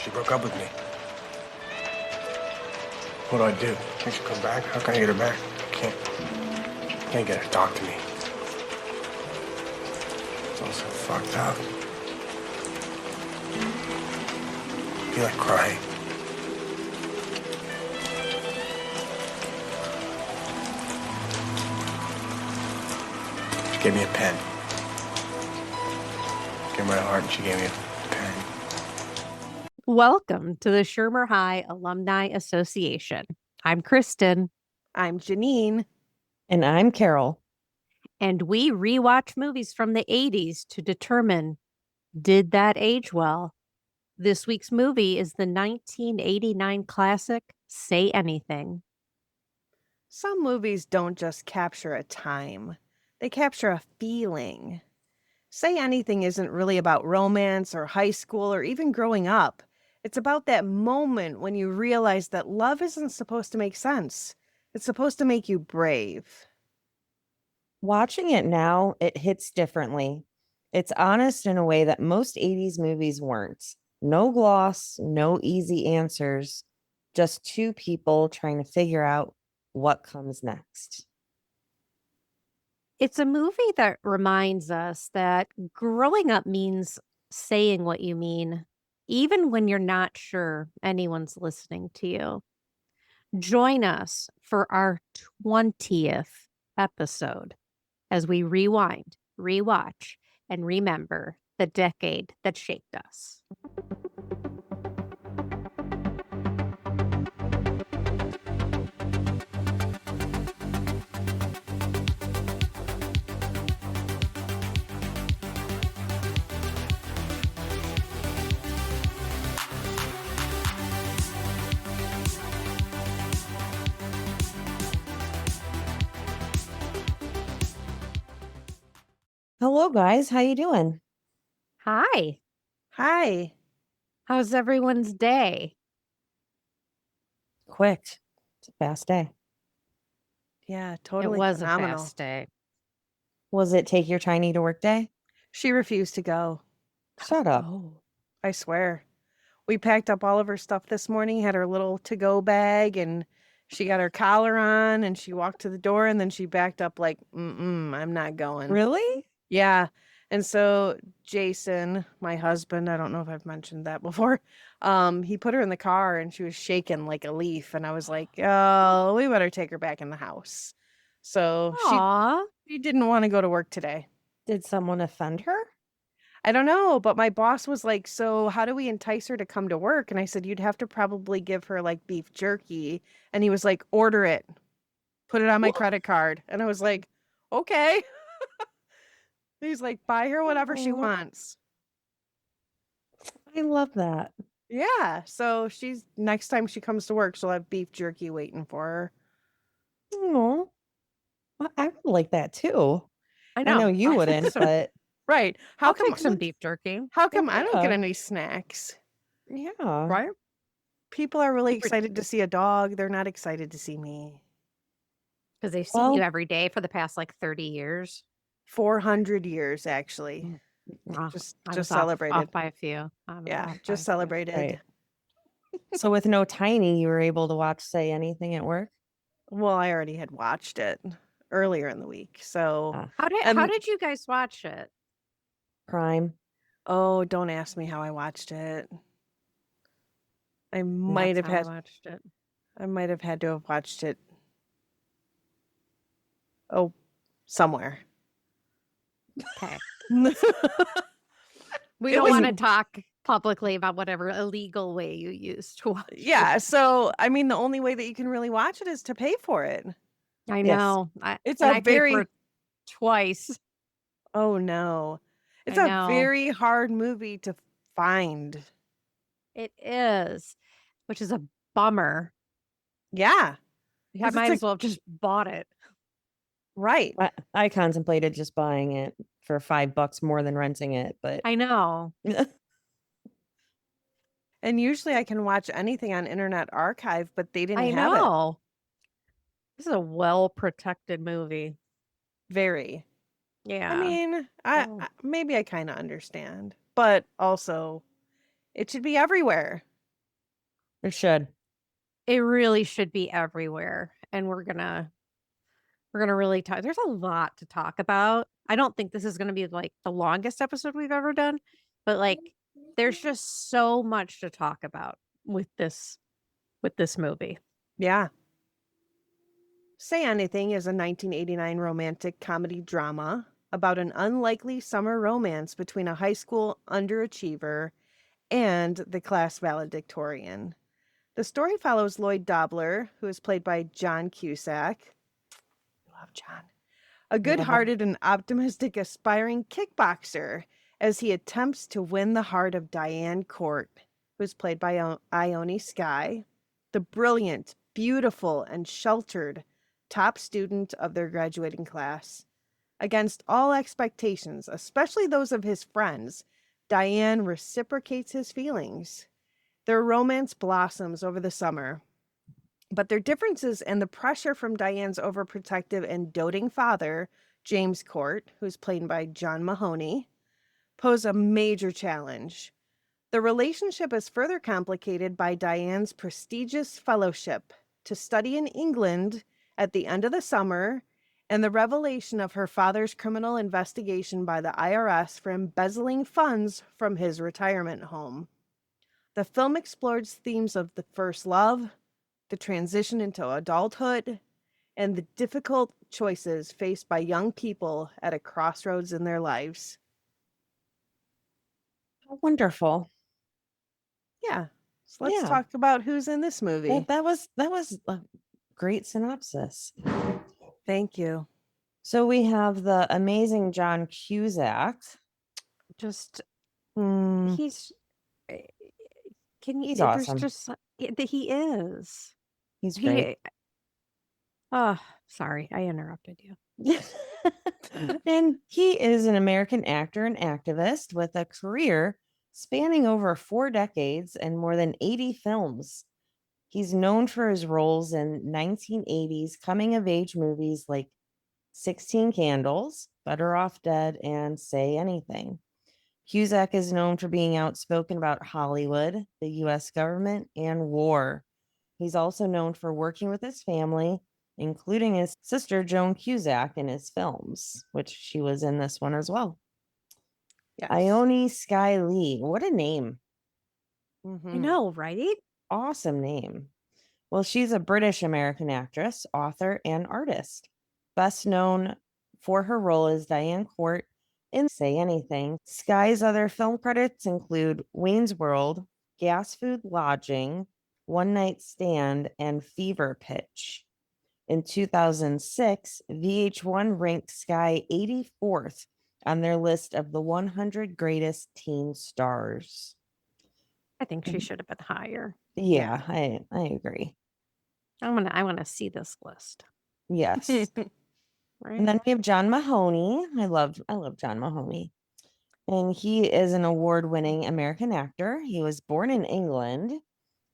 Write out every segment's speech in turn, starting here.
She broke up with me. What do I do? Can she come back? How can I get her back? Can't get her to talk to me. It's all so fucked up. I feel like crying. She gave me a pen. Gave my heart and she gave me a pen. Welcome to the Schirmer High Alumni Association. I'm Kristin. I'm Jeannine. And I'm Carole. And we rewatch movies from the 80s to determine, did that age well? This week's movie is the 1989 classic, Say Anything. Some movies don't just capture a time. They capture a feeling. Say Anything isn't really about romance or high school or even growing up. It's about that moment when you realize that love isn't supposed to make sense. It's supposed to make you brave. Watching it now, it hits differently. It's honest in a way that most 80s movies weren't. No gloss, no easy answers, just two people trying to figure out what comes next. It's a movie that reminds us that growing up means saying what you mean, even when you're not sure anyone's listening to you. Join us for our 20th episode as we rewind, rewatch, and remember the decade that shaped us. Hello, guys. How you doing? Hi. Hi. How's everyone's day? Quick. It's a fast day. Yeah, totally It was phenomenal. a fast day. Was it take your tiny to work day? She refused to go. Shut up. Oh. I swear. We packed up all of her stuff this morning, had her little to-go bag, and she got her collar on, and she walked to the door, and then she backed up like, I'm not going. Really? Yeah. And so Jason, my husband, I don't know if I've mentioned that before, he put her in the car and she was shaking like a leaf. And I was like, oh, we better take her back in the house. So Aw. she didn't want to go to work today. Did someone offend her? I don't know, but my boss was like, so how do we entice her to come to work? And I said, you'd have to probably give her like beef jerky. And he was like, order it, put it on my credit card. And I was like, okay. He's like, buy her whatever she wants. I love that. Yeah. So next time she comes to work, she'll have beef jerky waiting for her. Oh, I would like that too. I I know. know you wouldn't, but Right. I'll take some beef jerky. How come I don't get Yeah. any snacks? yeah. Right? People are really excited to see a dog. They're not excited to see me. Because they've seen you every day for the past like 30 years. 400 years, actually. Oh, Just I was celebrated. off by a few. Yeah, just celebrated. Right. So with no tiny, you were able to watch Say Anything at work? Well, I already had watched it earlier in the week. So, How did you guys watch it? Prime. oh, don't ask me how I watched it. I might have had watched it. I might have had to have watched it. Oh, somewhere. Okay. We don't want to talk publicly about whatever illegal way you used to watch Yeah, it. so I mean, the only way that you can really watch it is to pay for it. I Yes. know. It's and a I paid very for it twice. Oh no. It's I a know. very hard movie to find. It is, which is a bummer. Yeah, I 'cause might it's as well have just bought it. right. I contemplated just buying it for $5 more than renting it, but I know. And usually I can watch anything on Internet Archive, but they didn't I have it. know. This is a well-protected movie. Very. Yeah. I mean, Oh. maybe I kind of understand, but also it should be everywhere. It should. It really should be everywhere, and we're gonna really talk. There's a lot to talk about. I don't think this is gonna be like the longest episode we've ever done, but like there's just so much to talk about with this movie. Yeah. Say Anything is a 1989 romantic comedy drama about an unlikely summer romance between a high school underachiever and the class valedictorian. The story follows Lloyd Dobler, who is played by John Cusack. Love John. A good-hearted and optimistic aspiring kickboxer as he attempts to win the heart of Diane Court, who is played by Ione Skye, the brilliant, beautiful, and sheltered top student of their graduating class. Against all expectations, especially those of his friends, Diane reciprocates his feelings. Their romance blossoms over the summer, but their differences and the pressure from Diane's overprotective and doting father, James Court, who's played by John Mahoney, pose a major challenge. The relationship is further complicated by Diane's prestigious fellowship to study in England at the end of the summer and the revelation of her father's criminal investigation by the IRS for embezzling funds from his retirement home. The film explores themes of the first love, the transition into adulthood, and the difficult choices faced by young people at a crossroads in their lives. Wonderful. Yeah. So let's Yeah. talk about who's in this movie. That was a great synopsis. Thank you. So we have the amazing John Cusack. Just Hmm. he's can you He's there's awesome. just that he is. He's great. Oh, sorry, I interrupted you. And he is an American actor and activist with a career spanning over 4 decades and more than 80 films. He's known for his roles in 1980s coming of age movies like 16 Candles, Better Off Dead, and Say Anything. Cusack is known for being outspoken about Hollywood, the US government, and war. He's also known for working with his family, including his sister Joan Cusack in his films, which she was in this one as well. Yes. Ione Skye Lee. What a name. Mhm. I know, right? Awesome name. Well, she's a British American actress, author, and artist. Best known for her role as Diane Court in Say Anything. Skye's other film credits include Wayne's World, Gas Food Lodging, One Night Stand, and Fever Pitch. In 2006, VH1 ranked Skye 84th on their list of the 100 greatest teen stars. I think she should have been higher. Yeah, I agree. I want to see this list. Yes. Right. And then we have John Mahoney. I love John Mahoney. And he is an award-winning American actor. He was born in England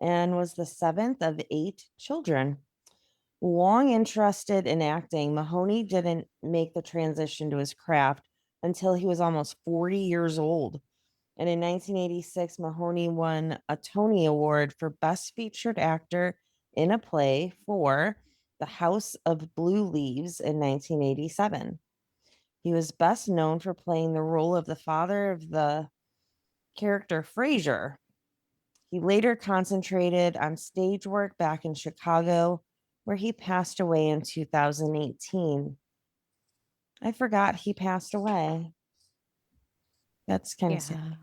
and was the 7th of 8 children. Long interested in acting, Mahoney didn't make the transition to his craft until he was almost 40 years old. And in 1986, Mahoney won a Tony Award for Best Featured Actor in a Play for The House of Blue Leaves in 1987. He was best known for playing the role of the father of the character Frasier. He later concentrated on stage work back in Chicago, where he passed away in 2018. I forgot he passed away. That's kind of sad.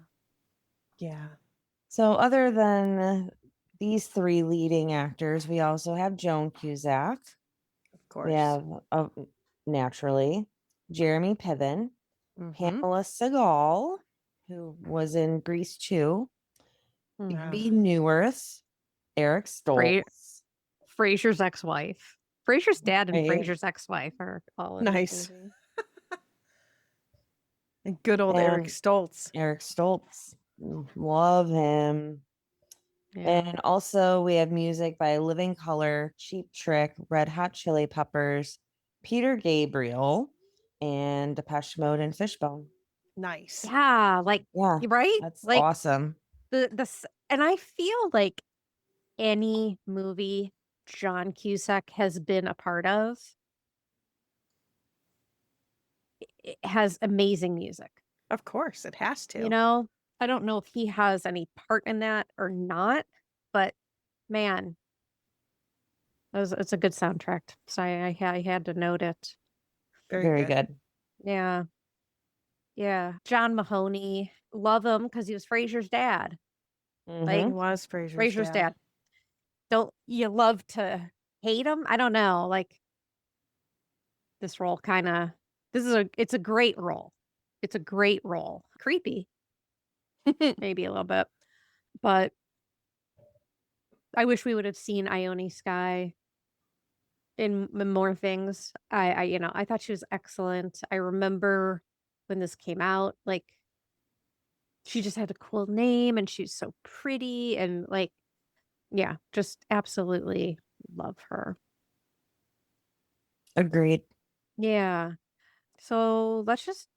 Yeah. So other than these 3 leading actors, we also have Joan Cusack. Of course. We have, naturally, Jeremy Piven, Mhm. Pamela Segal, who was in Grease 2, Mhm. B. Newirth, Eric Stoltz. Frasier's ex-wife. Frasier's dad and Right. Frasier's ex-wife are all in this Nice. movie. And good old Eric And Stoltz. Eric Stoltz. Love him. Yeah. And also we have music by Living Color, Cheap Trick, Red Hot Chili Peppers, Peter Gabriel, and Depeche Mode and Fishbone. Nice. Yeah, like Yeah, right? that's Like awesome. and I feel like any movie John Cusack has been a part of, it has amazing music. Of course, it has to. You know, I don't know if he has any part in that or not, but man, it's a good soundtrack. So I had to note it. Very good. good. Yeah. Yeah. John Mahoney, love him because he was Frasier's dad. He Like, Mhm. was Frasier's Frasier's dad. Don't you love to hate him? I don't know. Like, this role kind of, it's a great role. It's a great role. Creepy, maybe a little bit, but I wish we would have seen Ione Skye in more things. I thought she was excellent. I remember when this came out, like, she just had a cool name and she's so pretty and like, yeah, just absolutely love her. Agreed. Yeah. So let's just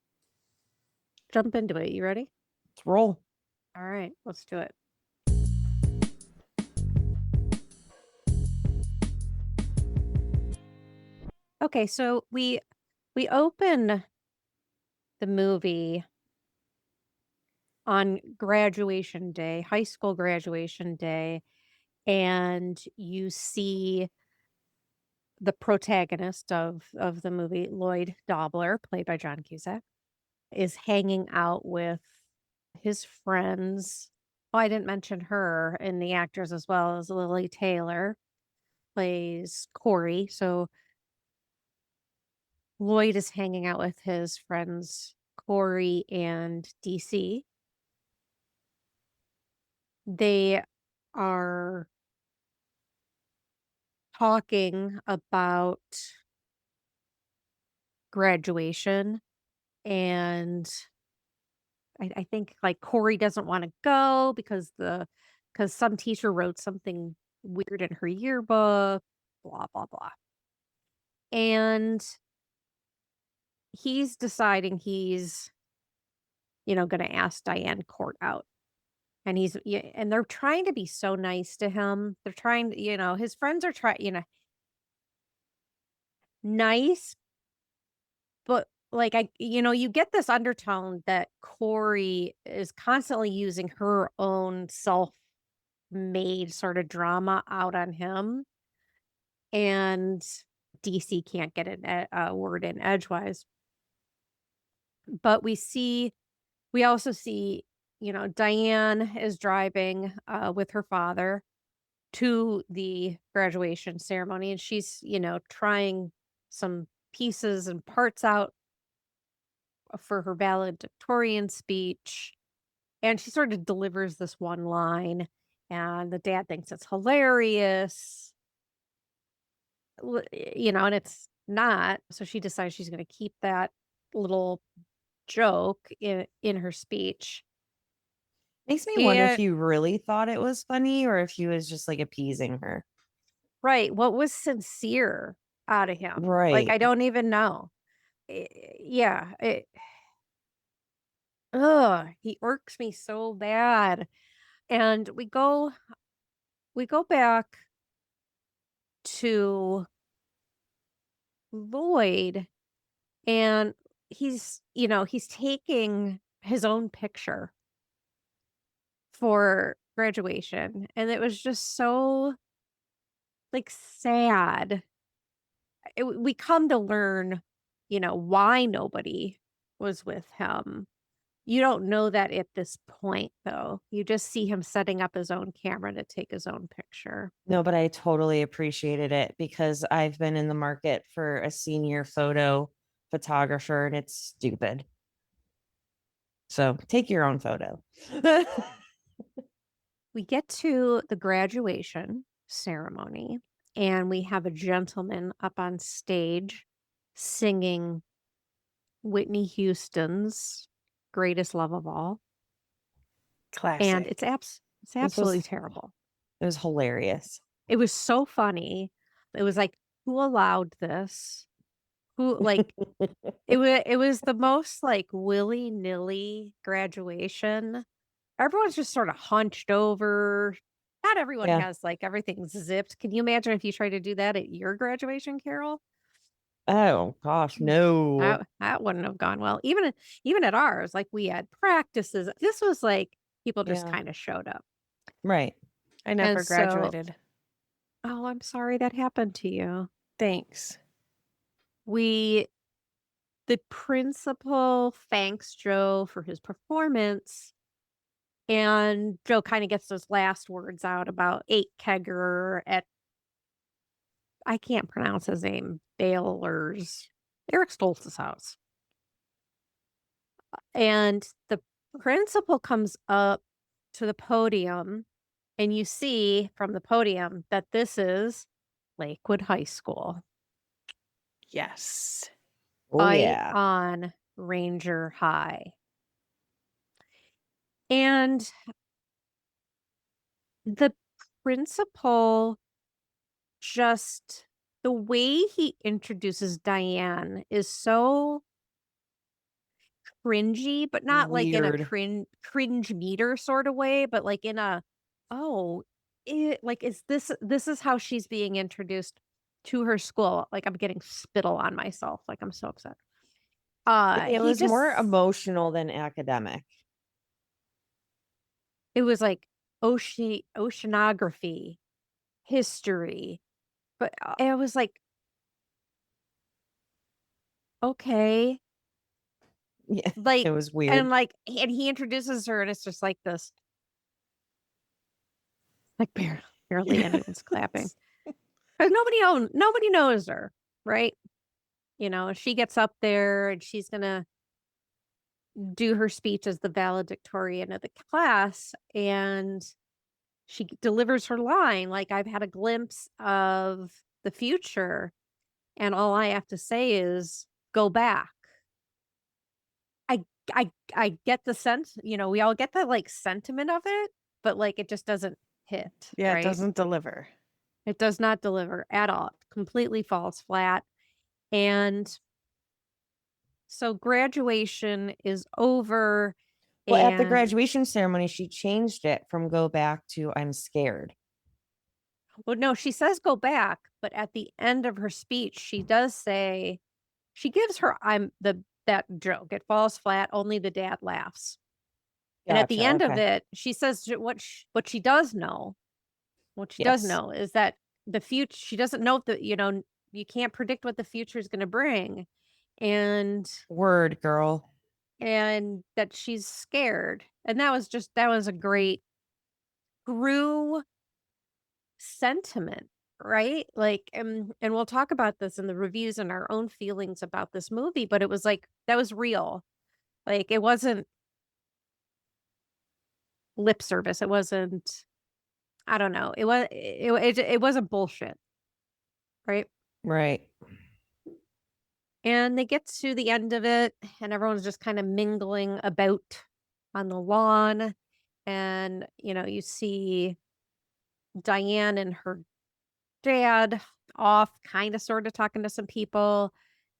jump into it. You ready? Let's roll. All right, let's do it. Okay, so we open the movie on graduation day, high school graduation day, and you see the protagonist of the movie, Lloyd Dobler, played by John Cusack, is hanging out with his friends. Oh, I didn't mention her in the actors as well as Lily Taylor plays Corey. So Lloyd is hanging out with his friends Corey and DC. They are talking about graduation, and I think like Corey doesn't want to go because some teacher wrote something weird in her yearbook, blah blah blah. And he's deciding he's, going to ask Diane Court out. And and they're trying to be so nice to him. They're trying to, his friends are trying, nice, but like you get this undertone that Corey is constantly using her own self-made sort of drama out on him, and DC can't get a word in edgewise. But we also see, Diane is driving with her father to the graduation ceremony, and she's, trying some pieces and parts out for her valedictorian speech. And she sort of delivers this one line, and the dad thinks it's hilarious, and it's not. So she decides she's going to keep that little joke in her speech. Makes me wonder if And you really thought it was funny or if he was just like appeasing her. right, what was sincere out of him? Like, Right. I don't even know. Yeah, ugh, he irks me so bad. And we go back to Lloyd, and he's taking his own picture for graduation, and it was just so like sad. We come to learn, why nobody was with him. You don't know that at this point, though. You just see him setting up his own camera to take his own picture. No, but I totally appreciated it because I've been in the market for a senior photo photographer and it's stupid. So take your own photo. We get to the graduation ceremony, and we have a gentleman up on stage singing Whitney Houston's Greatest Love of All. Classic. And it's absolutely terrible. It was hilarious. It was so funny. It was like, who allowed this? Who, like, it was the most like willy-nilly graduation. Everyone's just sort of hunched over. Not everyone Yeah. has like everything zipped. Can you imagine if you tried to do that at your graduation, Carol? Oh gosh, no. That wouldn't have gone well. Even at ours, like we had practices. This was like people just Yeah. kind of showed up. Right. I never And so- graduated. Oh, I'm sorry that happened to you. Thanks. The principal thanks Joe for his performance, and Joe kind of gets those last words out about 8 Kegger at, I can't pronounce his name, Baylor's, Eric Stoltz's house. And the principal comes up to the podium, and you see from the podium that this is Lakewood High School. Yes. Oh Right yeah. on Ranger High. And the principal, just the way he introduces Diane is so cringy, but not like in a Weird. cringe meter sort of way, but like in a, oh, like is this is how she's being introduced to her school. Like I'm getting spittle on myself. Like I'm so upset. It He was more just- emotional than academic. It was like oceanography, history, but it was like, okay, Yeah. like It was weird. and like and he introduces her and it's just like this, like barely anyone's clapping because nobody knows her, right? You know, she gets up there and she's gonna do her speech as the valedictorian of the class, and she delivers her line like, I've had a glimpse of the future and all I have to say is go back. I get the sense, you know, we all get the like sentiment of it, but like it just doesn't hit. Yeah, right? it doesn't deliver. It does not deliver at all. Completely falls flat. And so graduation is over. Well, at the and- graduation ceremony, she changed it from go back to I'm scared. Well, no, she says go back, but at the end of her speech, she does say, she gives her that joke. It falls flat. Only the dad laughs. And at the Gotcha, end of okay. it, she says what she does know. What she does Yes. know is that the future, she doesn't know that, you know, you can't predict what the future is going to bring. And Word, girl. that she's scared. And that was a great Gru sentiment, right? Like, and we'll talk about this in the reviews and our own feelings about this movie, but it was like, that was real. Like, it wasn't lip service. It wasn't, I don't know. It wasn't bullshit. Right. Right. And they get to the end of it, and everyone's just kind of mingling about on the lawn. And, you know, you see Diane and her dad off, kind of sort of talking to some people.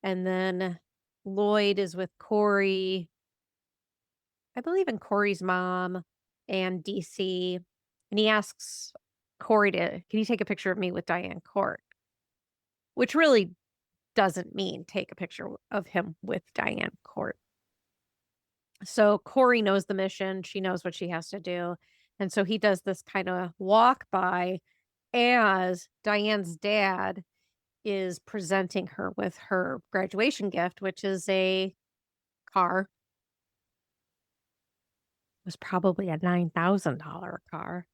And then Lloyd is with Corey, I believe in Corey's mom and DC. And he asks Corey can you take a picture of me with Diane Court? Which really doesn't mean take a picture of him with Diane Court. So Corey knows the mission. She knows what she has to do. And so he does this kind of walk by as Diane's dad is presenting her with her graduation gift, which is a car. It was probably a $9,000 car.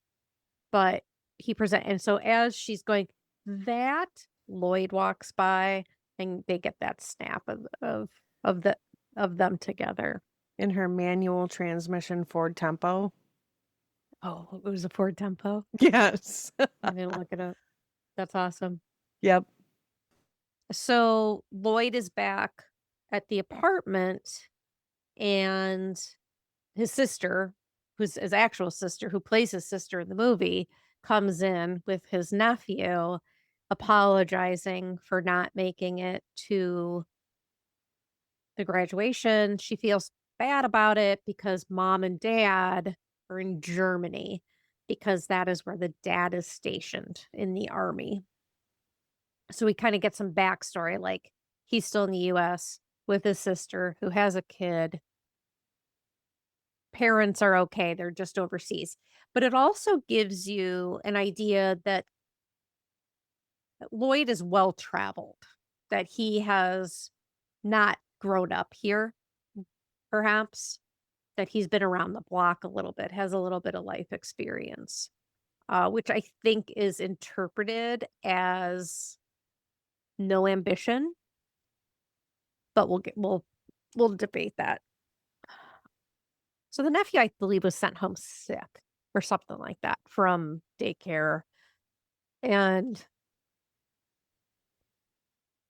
But and so as she's going, that Lloyd walks by and they get that snap of them together. In her manual transmission Ford Tempo. Oh, it was a Ford Tempo. Yes. I didn't look it up. That's awesome. Yep. So Lloyd is back at the apartment, and his sister, who's his actual sister, who plays his sister in the movie, comes in with his nephew, apologizing for not making it to the graduation. She feels bad about it because mom and dad are in Germany because that is where the dad is stationed in the army. So we kind of get some backstory, like he's still in the US with his sister who has a kid. Parents are okay, they're just overseas. But it also gives you an idea that Lloyd is well traveled, that he has not grown up here, perhaps, that he's been around the block a little bit, has a little bit of life experience, which I think is interpreted as no ambition, but we'll debate that. So the nephew, I believe, was sent home sick or something like that from daycare, and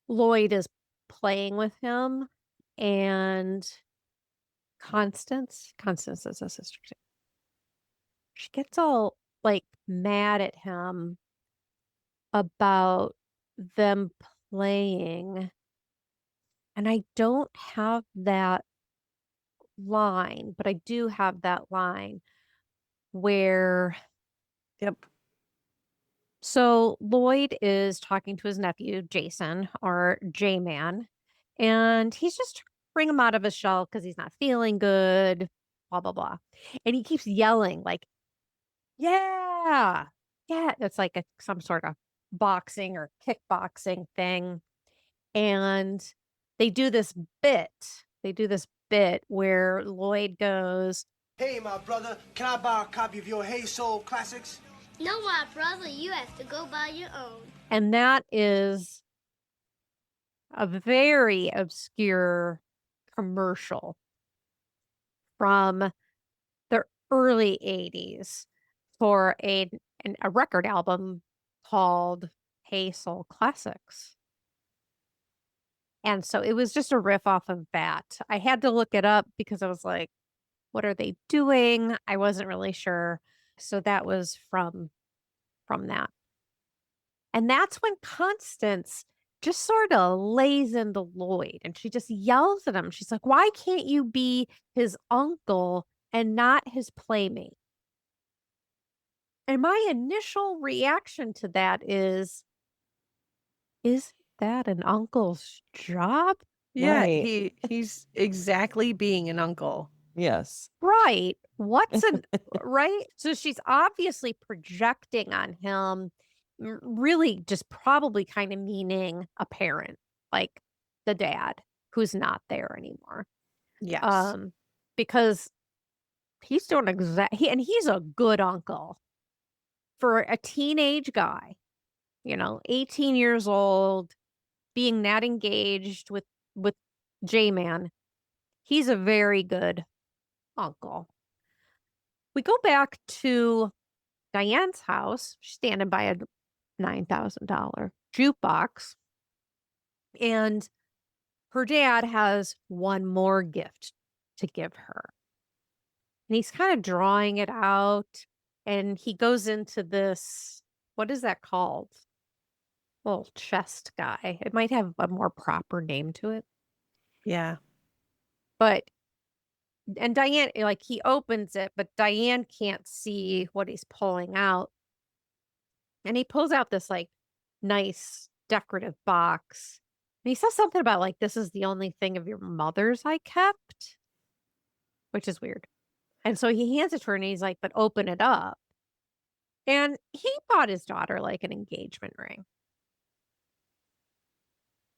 Lloyd is playing with him, and Constance is his sister too. She gets all like mad at him about them playing, and I don't have that line, but I do have that line where Yep. so Lloyd is talking to his nephew, Jason, or J-Man, and he's just trying to bring him out of his shell because he's not feeling good, blah, blah, blah. And he keeps yelling, like, yeah, yeah. It's like some sort of boxing or kickboxing thing. And they do this bit. They do this bit where Lloyd goes, Hey, my brother, can I buy a copy of your Hey Soul Classics? No, my brother, you have to go buy your own. and that is a very obscure commercial from the early 80s for a record album called Hey Soul Classics. And so it was just a riff off of that. I had to look it up because I was like, what are they doing? I wasn't really sure. So that was from that. And that's when Constance just sort of lays into Lloyd and she just yells at him. She's like, why can't you be his uncle and not his playmate? And my initial reaction to that is that an uncle's job? Yeah, Right. he's exactly being an uncle. Yes. Right. What's an right? So she's obviously projecting on him, really just probably kind of meaning a parent, like the dad who's not there anymore. Yes. Because he's doing he's a good uncle for a teenage guy, 18 years old, being that engaged with J-Man. He's a very good uncle. We go back to Diane's house, she's standing by a $9,000 jukebox, and her dad has one more gift to give her. And he's kind of drawing it out, and he goes into this, what is that called? Little chest guy. It might have a more proper name to it. Yeah. But and Diane, like he opens it, but Diane can't see what he's pulling out. And he pulls out this like nice decorative box. And he says something about like, this is the only thing of your mother's I kept, which is weird. And so he hands it to her and he's like, but open it up. And he bought his daughter like an engagement ring.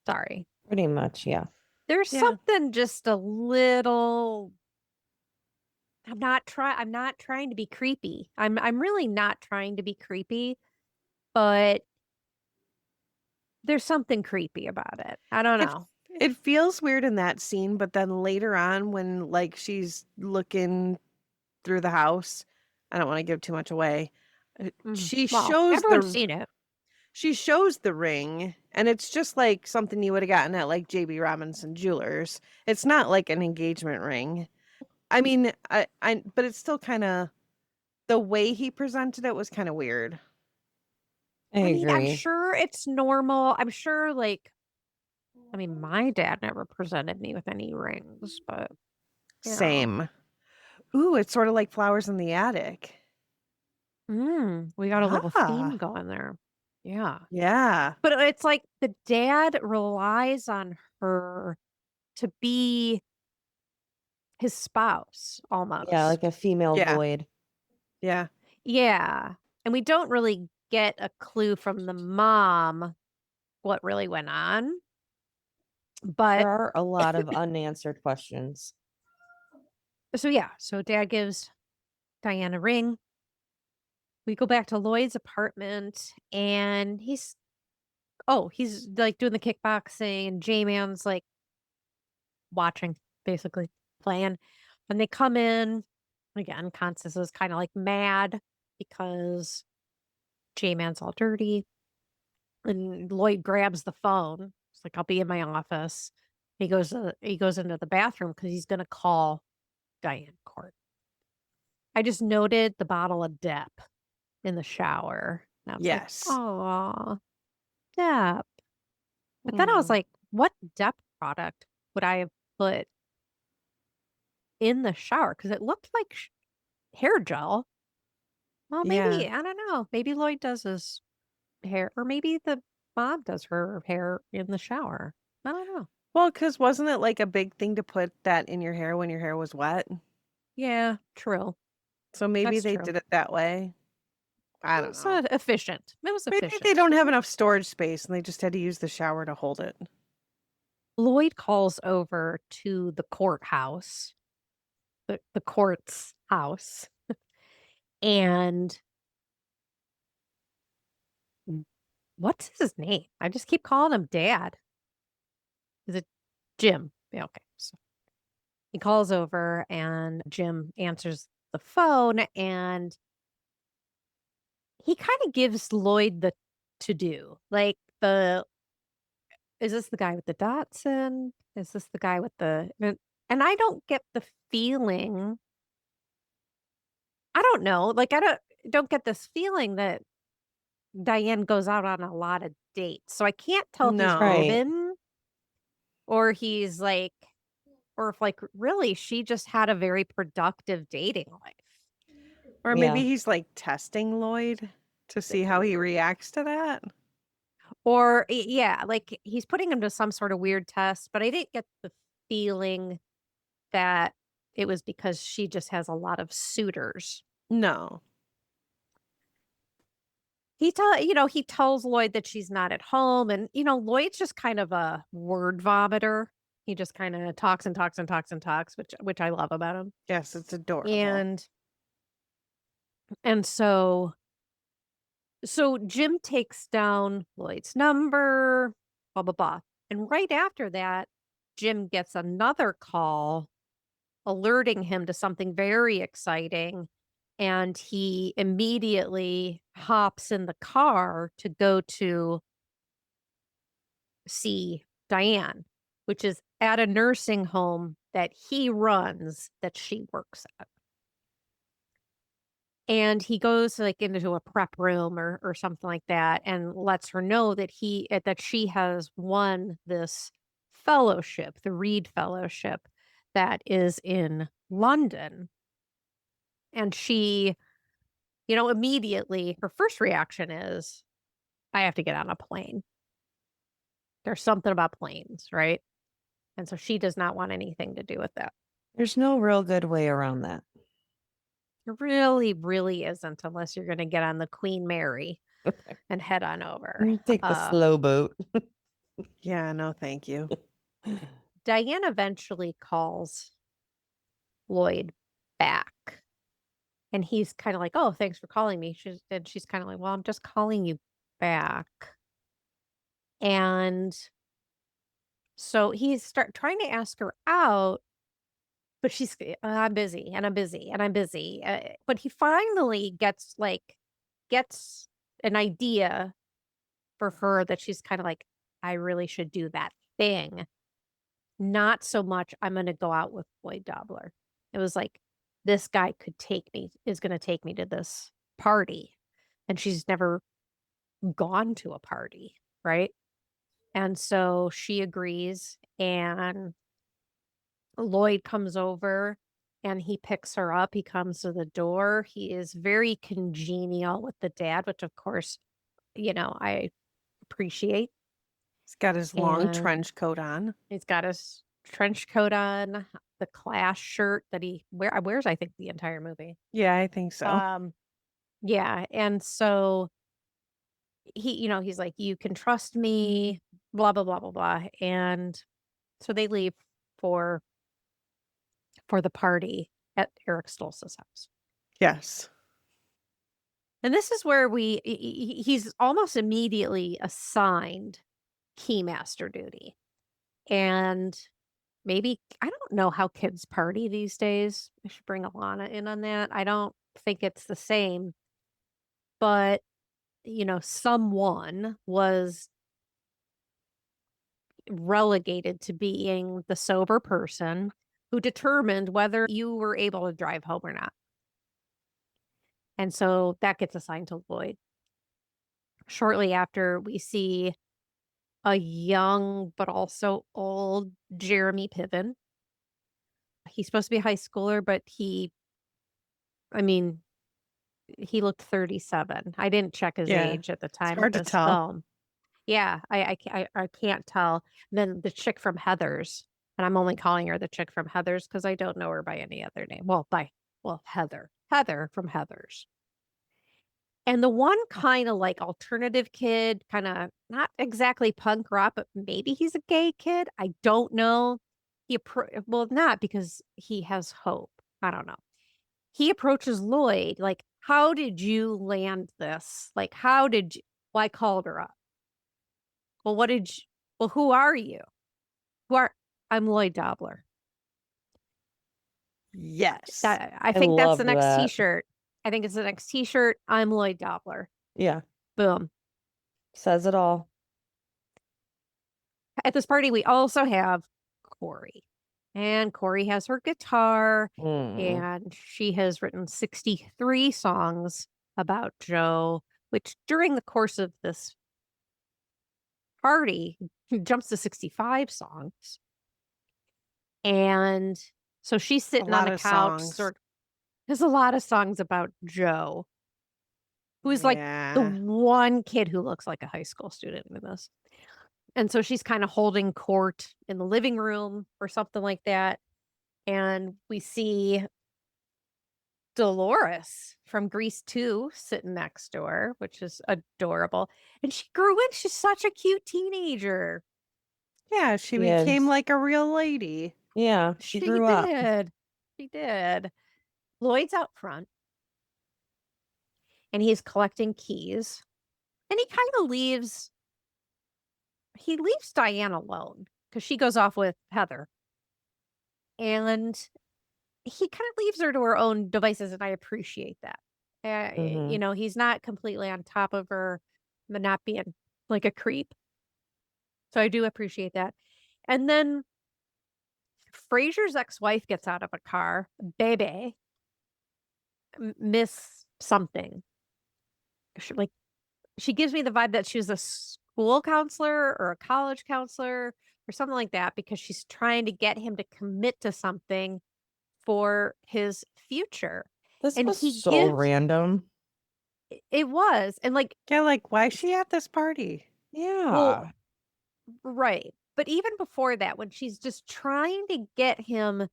Sorry. Pretty much, yeah. There's Yeah. something just a little. I'm not trying to be creepy. I'm really not trying to be creepy, but there's something creepy about it. I don't know. It feels weird in that scene, but then later on when like she's looking through the house, I don't want to give too much away. She Well, shows everyone's seen it. she shows the ring, and it's just like something you would have gotten at like JB Robinson Jewelers. It's not like an engagement ring. I mean, but it's still kind of the way he presented it was kind of weird. I mean, I'm agree. sure it's normal. I'm sure, like, I mean, my dad never presented me with any rings, but Same. Ooh, it's sort of like Flowers in the Attic. We got a little theme Ah, going there. Yeah. yeah. But it's like the dad relies on her to be his spouse Yeah, like almost. a female Yeah. Lloyd. Yeah. Yeah. And we don't really get a clue from the mom what really went on. But There are a lot of unanswered questions. so dad gives Diane a ring. We go back to Lloyd's apartment and he's like doing the kickboxing and J-Man's like watching, basically playing. When they come in, again, Constance is kind of like mad because J-Man's all dirty. And Lloyd grabs the phone. It's like, I'll be in my office. He goes into the bathroom because he's gonna call Diane Court. I just noted the bottle of Dep in the shower. And I was like, Yes. oh, Dep. But then I was Mm. like, what Dep product would I have put in the shower? Because it looked like hair gel. Well, Yeah. maybe, I don't know. Maybe Lloyd does his hair, or maybe the mom does her hair in the shower. I don't know. Well, because wasn't it like a big thing to put that in your hair when your hair was wet? Yeah, true. So maybe That's they true. did it that way. I It don't was know. efficient. It was Maybe efficient. they don't have enough storage space and they just had to use the shower to hold it. Lloyd calls over to the courthouse, the court's house, and what's his name? I just keep calling him Dad. Is it Jim? Yeah, okay. So he calls over and Jim answers the phone and he kind of gives Lloyd the to do. Like is this the guy with the Datsun? Is this the guy with and I don't get the feeling. I don't know. Like I don't get this feeling that Diane goes out on a lot of dates. So I can't tell if he's No. Right. ribbon or he's like or if like really she just had a very productive dating life. Or Yeah. maybe he's like testing Lloyd to see how he reacts to that. Or yeah, like he's putting him to some sort of weird test, but I didn't get the feeling that it was because she just has a lot of suitors. No. He tells Lloyd that she's not at home and Lloyd's just kind of a word vomiter. He just kind of talks and talks and talks and talks, which I love about him. Yes, it's adorable. And so Jim takes down Lloyd's number, blah blah blah. And right after that, Jim gets another call alerting him to something very exciting. And he immediately hops in the car to go to see Diane, which is at a nursing home that he runs that she works at. And he goes like into a prep room or something like that and lets her know that she has won this fellowship, the Reed Fellowship that is in London. And she, immediately her first reaction is, I have to get on a plane. There's something about planes, right? And so she does not want anything to do with that. There's no real good way around that. It really, really isn't unless you're going to get on the Queen Mary and head on over. You take the slow boat. Yeah, no, thank you. Diane eventually calls Lloyd back. And he's kind of like, oh, thanks for calling me. She's kind of like, well, I'm just calling you back. And so he's trying to ask her out, but she's, I'm busy and I'm busy and I'm busy. But he finally gets an idea for her that she's kind of like, I really should do that thing. Not so much, I'm going to go out with Lloyd Dobler. It was like, this guy is going to take me to this party. And she's never gone to a party, right? And so she agrees and Lloyd comes over and he picks her up. He comes to the door. He is very congenial with the dad, which of course, I appreciate. He's got his long And trench coat on. he's got his trench coat on, the Clash shirt that he wears, I think, the entire movie. Yeah, I think so. Yeah, and so he's like, "You can trust me," blah blah blah blah blah, and so they leave for the party at Eric Stoltz's house. Yes. And this is where he's almost immediately assigned keymaster duty. And maybe, I don't know how kids party these days. I should bring Alana in on that. I don't think it's the same. But, someone was relegated to being the sober person who determined whether you were able to drive home or not. And so that gets assigned to Lloyd. Shortly after, we see a young but also old Jeremy Piven. He's supposed to be a high schooler, but he looked 37. I didn't check his Yeah, age at the time of hard to this tell. film. Yeah, I can't tell. Then the chick from Heathers, and I'm only calling her the chick from Heathers because I don't know her by any other name. Well, Heather from Heathers. And the one kind of like alternative kid, kind of not exactly punk rock, but maybe he's a gay kid. I don't know. Not because he has hope. I don't know. He approaches Lloyd like, "How did you land this? Like, how did you?" Well, I called her up. Well, who are you? I'm Lloyd Dobler. Yes. I think that's love the next that. t-shirt. I think it's the next t-shirt. I'm Lloyd Dobler. Yeah. Boom. Says it all. At this party, we also have Corey. And Corey has her guitar, and she has written 63 songs about Joe, which during the course of this party jumps to 65 songs. And so she's sitting on the couch. There's a lot of songs about Joe, who is like the one kid who looks like a high school student in this. And so she's kind of holding court in the living room or something like that. And we see Dolores from Grease 2 sitting next door, which is adorable. And she grew in. She's such a cute teenager. Yeah, she Yes. became like a real lady. Yeah, she grew up. She did. Lloyd's out front. And he's collecting keys. And he kind of leaves Diane alone because she goes off with Heather. And he kind of leaves her to her own devices, and I appreciate that. He's not completely on top of her, but not being like a creep. So I do appreciate that. And then Fraser's ex-wife gets out of a car, Bebe, Miss something. She gives me the vibe that she was a school counselor or a college counselor or something like that, because she's trying to get him to commit to something for his future. This was so random. It was. And why is she at this party? Yeah. Well, right. But even before that, when she's just trying to get him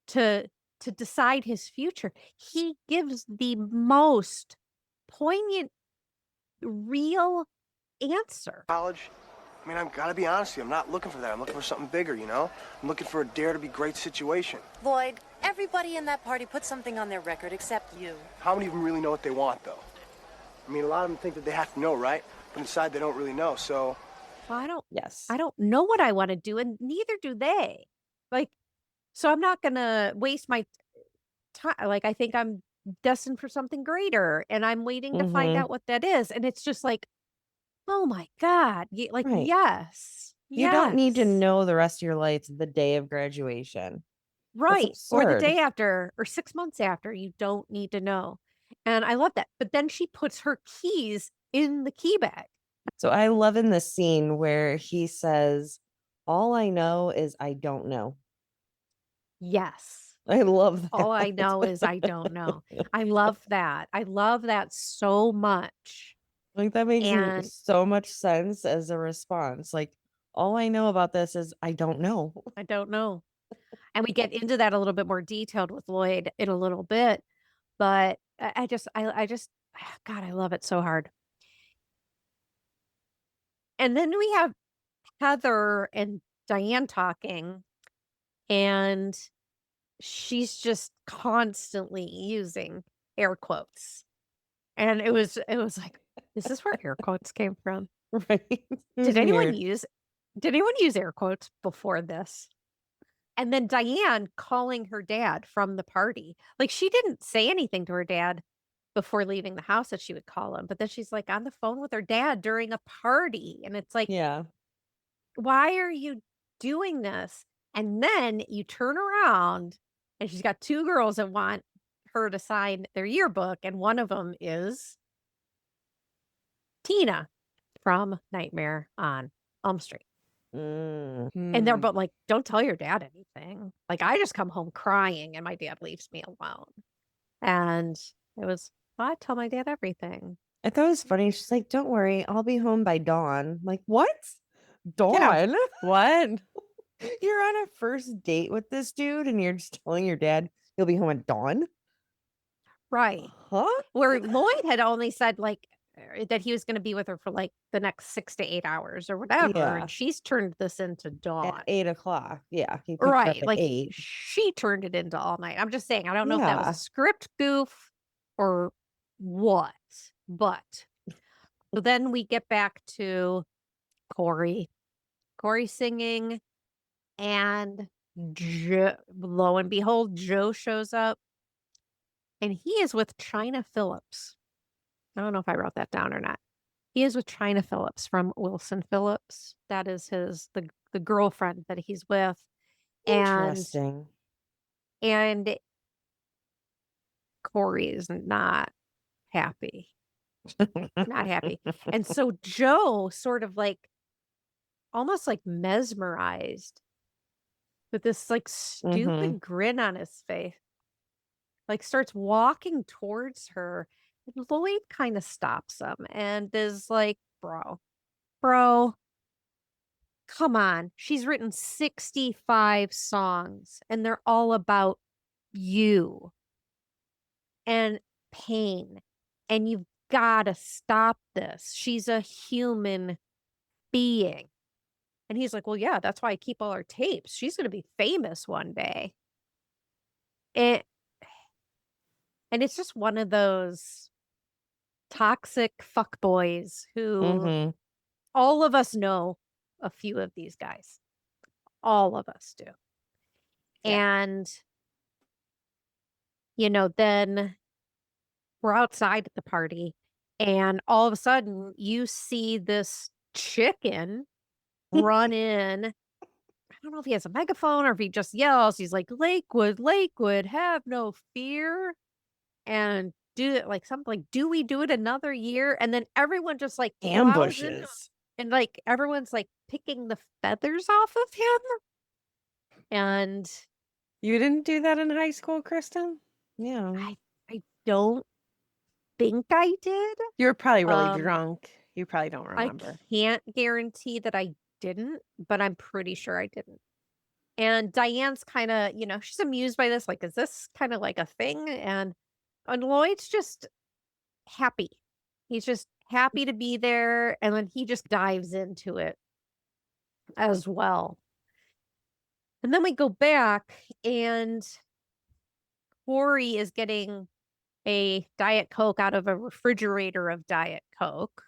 to decide his future, he gives the most poignant, real answer. College? I mean, I've got to be honest with you. I'm not looking for that. I'm looking for something bigger, you know? I'm looking for a dare-to-be-great situation. Lloyd, everybody in that party put something on their record except you. How many of them really know what they want, though? I mean, a lot of them think that they have to know, right? But inside, they don't really know, so... Well, I Yes. don't know what I want to do, and neither do they. So I'm not going to waste my time. I think I'm destined for something greater, and I'm waiting to find out what that is. And it's just like, oh my God. Right. Yes. You don't need to know the rest of your life the day of graduation. Right. Or the day after, or 6 months after. You don't need to know. And I love that. But then she puts her keys in the key bag. So I love in this scene where he says, "All I know is I don't know." Yes. I love that. All I know is I don't know. I love that. I love that so much. Like, that makes And so much sense as a response. Like, all I know about this is I don't know. I don't know. And we get into that a little bit more detailed with Lloyd in a little bit, but I just, God, I love it so hard. And then we have Heather and Diane talking, and she's just constantly using air quotes. And it was like, is this where air quotes came from? Right? Did anyone use air quotes before this? And then Diane calling her dad from the party. Like, she didn't say anything to her dad before leaving the house that she would call him, but then she's like on the phone with her dad during a party. And it's like, Yeah. why are you doing this? And then you turn around and she's got two girls that want her to sign their yearbook, and one of them is Tina from Nightmare on Elm Street. Mm. And they're both like, don't tell your dad anything. Like, I just come home crying and my dad leaves me alone. And it was, I tell my dad everything. I thought it was funny. She's like, don't worry, I'll be home by dawn. Like, what? Dawn? What? You're on a first date with this dude and you're just telling your dad you'll be home at dawn? Right. Huh? Where Lloyd had only said like that he was going to be with her for like the next 6 to 8 hours or whatever. Yeah. And she's turned this into dawn. At 8 o'clock. Yeah. He picked her up Right. at Like 8. she turned it into all night. I'm just saying, I don't know if that was Yeah. a script goof or what, but then we get back to Corey singing, and lo and behold, Joe shows up, and he is with China Phillips. I don't know if I wrote that down or not. He is with China Phillips from Wilson Phillips. That is the girlfriend that he's with. Interesting. And Corey is not happy. Not happy. And so Joe sort of like almost like mesmerized with this like stupid grin on his face, like starts walking towards her. And Lloyd kind of stops him and is like, bro, come on. She's written 65 songs and they're all about you and pain. And you've got to stop this. She's a human being. And he's like, well, yeah, that's why I keep all her tapes. She's going to be famous one day. And it's just one of those toxic fuckboys who all of us know a few of these guys. All of us do. Yeah. And, then we're outside at the party and all of a sudden you see this chicken run in. I don't know if he has a megaphone or if he just yells. He's like, Lakewood, have no fear. And do it like something like, do we do it another year? And then everyone just like Ambushes. And like everyone's like picking the feathers off of him. And you didn't do that in high school, Kristin? Yeah. I don't think I did. You were probably really drunk. You probably don't remember. I can't guarantee that I didn't, but I'm pretty sure I didn't. And Diane's kind of, she's amused by this. Like, is this kind of like a thing? And Lloyd's just happy. He's just happy to be there. And then he just dives into it as well. And then we go back and Corey is getting a Diet Coke out of a refrigerator of Diet Coke.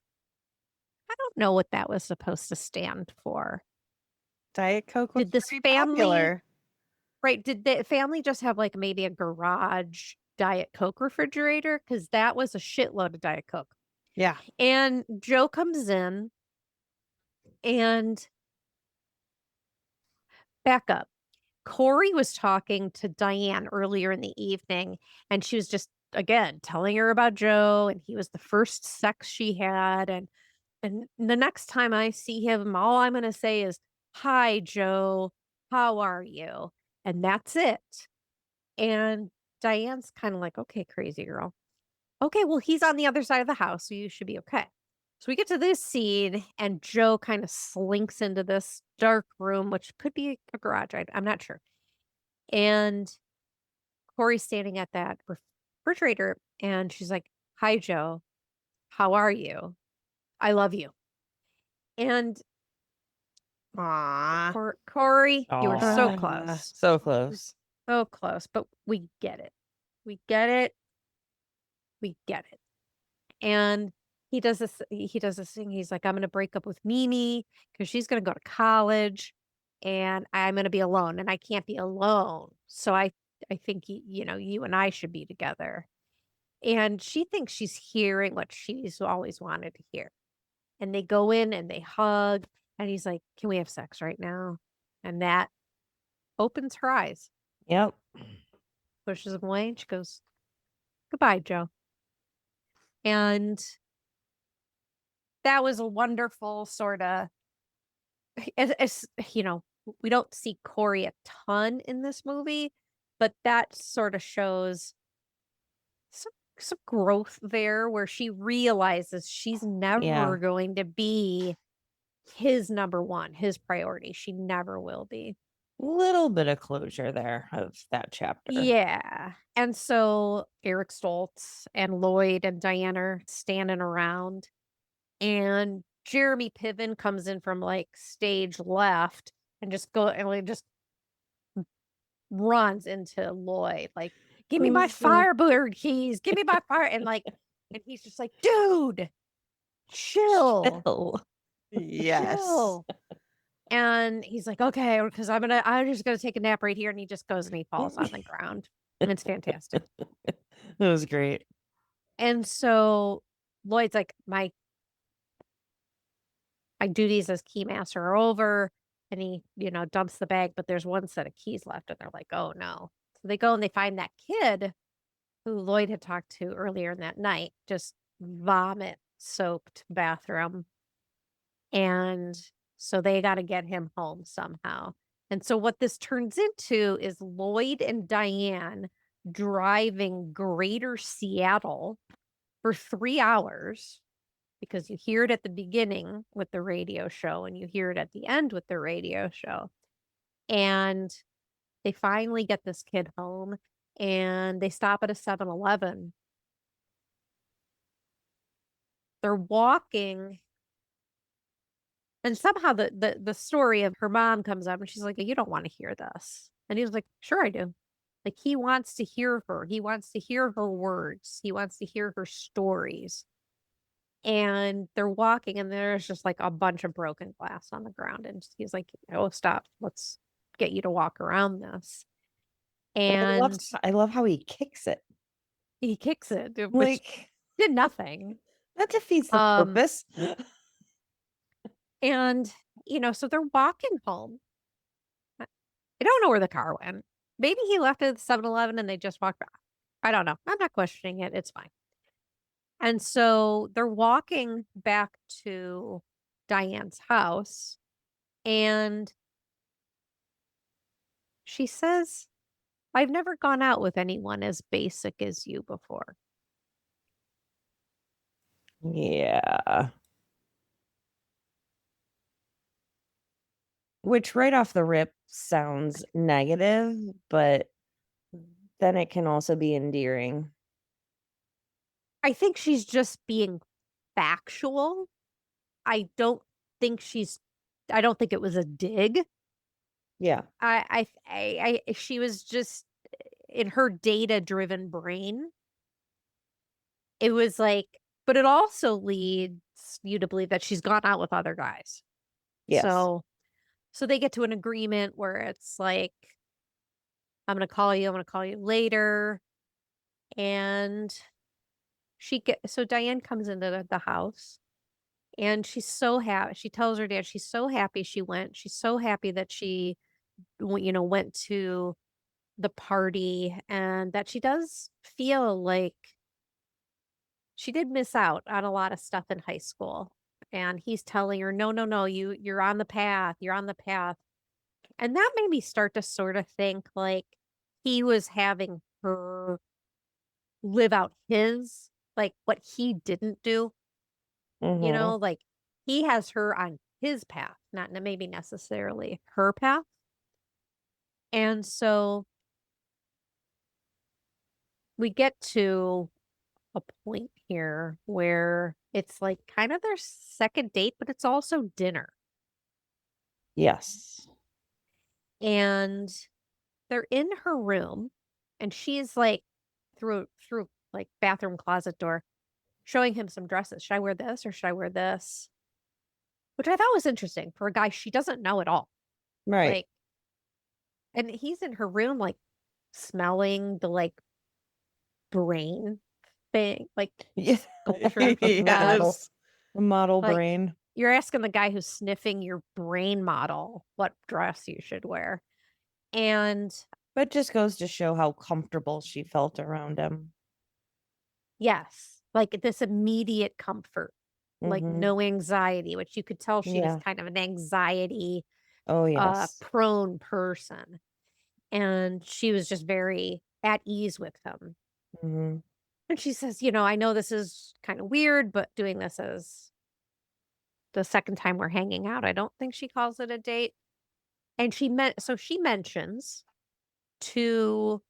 I don't know what that was supposed to stand for. Diet Coke was did this family popular. Right? Did the family just have like maybe a garage Diet Coke refrigerator? Because that was a shitload of Diet Coke. Yeah. And Joe comes in and back up. Corey was talking to Diane earlier in the evening, and she was just, again, telling her about Joe, and he was the first sex she had. And the next time I see him, all I'm going to say is, hi, Joe, how are you? And that's it. And Diane's kind of like, okay, crazy girl. Okay, well, he's on the other side of the house, so you should be okay. So we get to this scene, and Joe kind of slinks into this dark room, which could be a garage. I'm not sure. And Corey's standing at that refrigerator, and she's like, "Hi, Joe. How are you? I love you." And Aw. Corey, you were so Aw. close. So close. So close, but we get it. We get it. We get it. And he does this thing. He's like, I'm gonna break up with Mimi because she's gonna go to college and I'm gonna be alone and I can't be alone. So I think you and I should be together. And she thinks she's hearing what she's always wanted to hear. And they go in and they hug, and he's like, "Can we have sex right now?" And that opens her eyes, Yep. pushes him away, and she goes, "Goodbye, Joe." And that was a wonderful sort of, as we don't see Corey a ton in this movie, but that sort of shows some growth there where she realizes she's never Yeah. going to be his number one, his priority. She never will be. Little bit of closure there of that chapter. Yeah. And so Eric Stoltz and Lloyd and Diane are standing around, and Jeremy Piven comes in from like stage left and just runs into Lloyd, like, "Give me my Firebird keys, give me my fire," and he's just like, "Dude, chill. Chill. Yes. Chill." And he's like, "Okay, because I'm just gonna take a nap right here," and he just goes and he falls on the ground. And it's fantastic. It was great. And so Lloyd's like, my duties as keymaster are over. And he, dumps the bag, but there's one set of keys left. And they're like, oh no. So they go and they find that kid who Lloyd had talked to earlier in that night, just vomit soaked bathroom. And so they got to get him home somehow. And so what this turns into is Lloyd and Diane driving Greater Seattle for 3 hours, because you hear it at the beginning with the radio show and you hear it at the end with the radio show. And they finally get this kid home, and they stop at a 7-Eleven. They're walking, and somehow the story of her mom comes up, and she's like, "You don't want to hear this." And he was like, "Sure I do." Like, he wants to hear her. He wants to hear her words. He wants to hear her stories. And they're walking, and there's just like a bunch of broken glass on the ground. And he's like, "Oh, stop. Let's get you to walk around this." And I love how he kicks it. he kicks it, which Like, did nothing. that defeats the Um, purpose. And, so they're walking home. I don't know where the car went. Maybe he left it at the 7-Eleven and they just walked back. I don't know. I'm not questioning it. It's fine. And so they're walking back to Diane's house, and she says, "I've never gone out with anyone as basic as you before." Yeah. Which right off the rip sounds negative, but then it can also be endearing. I think she's just being factual. I don't think it was a dig. Yeah. She was just in her data-driven brain. It was like, but it also leads you to believe that she's gone out with other guys. Yes. So they get to an agreement where it's like, I'm going to call you later. And so Diane comes into the house, and she's so happy. She tells her dad she's so happy she went. She's so happy that she, went to the party, and that she does feel like she did miss out on a lot of stuff in high school. And he's telling her, no, you're on the path. You're on the path. And that made me start to sort of think, like, he was having her live out his, like, what he didn't do, Mhm. like, he has her on his path, not maybe necessarily her path. And so we get to a point here where it's like kind of their second date, but it's also dinner. Yes. And they're in her room and she's like through like bathroom closet door showing him some dresses. Should I wear this or should I wear this? Which I thought was interesting for a guy she doesn't know at all. Right. Like, and he's in her room like smelling the like brain thing, like Yeah. sculpture. The model. Yes. The model Like, brain. you're asking the guy who's sniffing your brain model what dress you should wear. And But just goes to show how comfortable she felt around him. yes, like this immediate comfort, like Mhm. no anxiety, which you could tell she was Yeah. kind of an anxiety Oh, yes. prone person. And she was just very at ease with him. Mhm. And she says, I know this is kind of weird, but doing this as the second time we're hanging out, I don't think she calls it a date. And she mentions to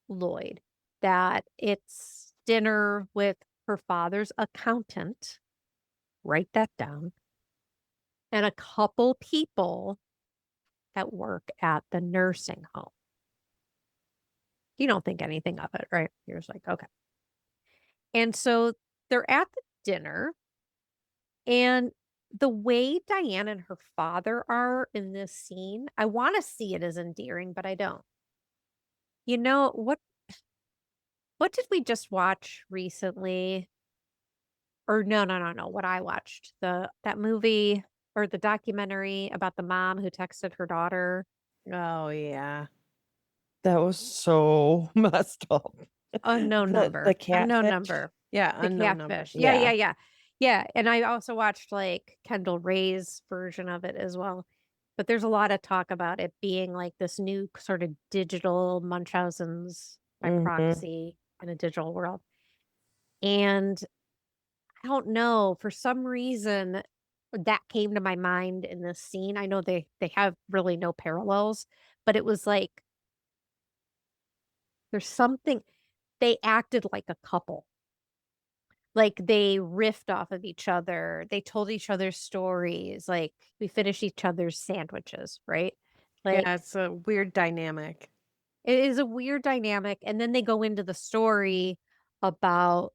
Lloyd that it's dinner with her father's accountant. Write that down. And a couple people that work at the nursing home. You don't think anything of it, right? You're just like, okay. And so they're at the dinner, and the way Diane and her father are in this scene, I want to see it as endearing, but I don't. You know what did we just watch recently? Or no. What I watched, that movie or the documentary about the mom who texted her daughter. Oh, yeah. That was so messed up. Unknown The number. Unknown catfish. number. Yeah, The unknown number. catfish. Yeah. Yeah. Yeah, and I also watched, like, Kendall Ray's version of it as well. But there's a lot of talk about it being, like, this new sort of digital Munchausen's by Mhm. proxy in a digital world. And I don't know, for some reason, that came to my mind in this scene. I know they have really no parallels, but it was like there's something they acted like a couple. Like, they riffed off of each other. They told each other stories. Like, we finished each other's sandwiches, right? Yeah, Like, it's a weird dynamic. it is a weird dynamic. And then they go into the story about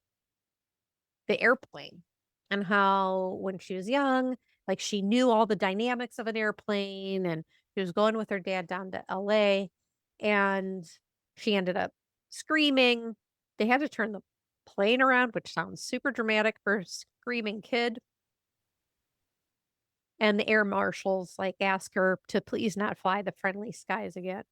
the airplane and how when she was young, like she knew all the dynamics of an airplane and she was going with her dad down to LA and she ended up screaming. They had to turn the plane around, which sounds super dramatic for a screaming kid. And the air marshals like ask her to please not fly the friendly skies again.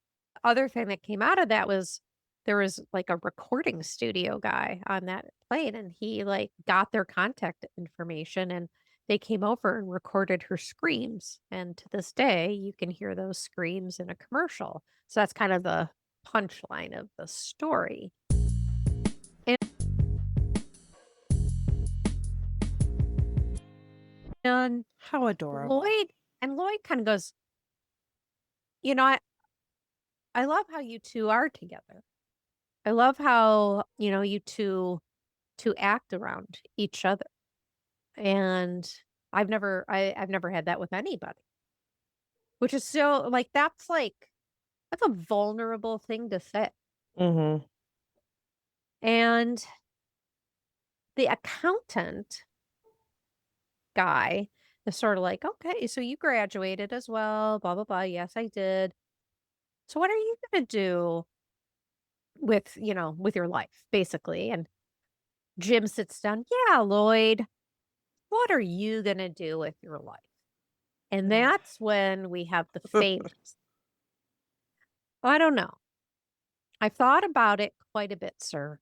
Other thing that came out of that was there was like a recording studio guy on that plane and he like got their contact information and they came over and recorded her screams. And to this day, you can hear those screams in a commercial. So that's kind of the punchline of the story. And How adorable. Lloyd kind of goes, I love how you two are together. I love how, you two act around each other. And I've never had that with anybody. Which is so that's a vulnerable thing to say. Mhm. And the accountant guy is sort of like, okay, so you graduated as well, blah, blah, blah. Yes, I did. So what are you gonna do with, with your life, basically? And Jim sits down, yeah, Lloyd, what are you gonna do with your life? And that's when we have the famous. I don't know. I've thought about it quite a bit, sir.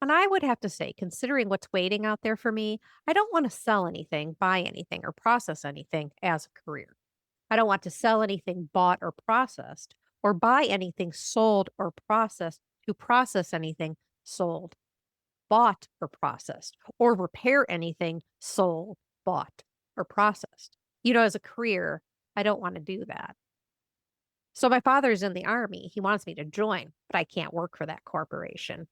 And I would have to say, considering what's waiting out there for me, I don't want to sell anything, buy anything, or process anything as a career. I don't want to sell anything bought or processed or buy anything sold or processed, to process anything sold, bought, or processed, or repair anything sold, bought, or processed. As a career, I don't want to do that. So my father's in the Army. He wants me to join, but I can't work for that corporation.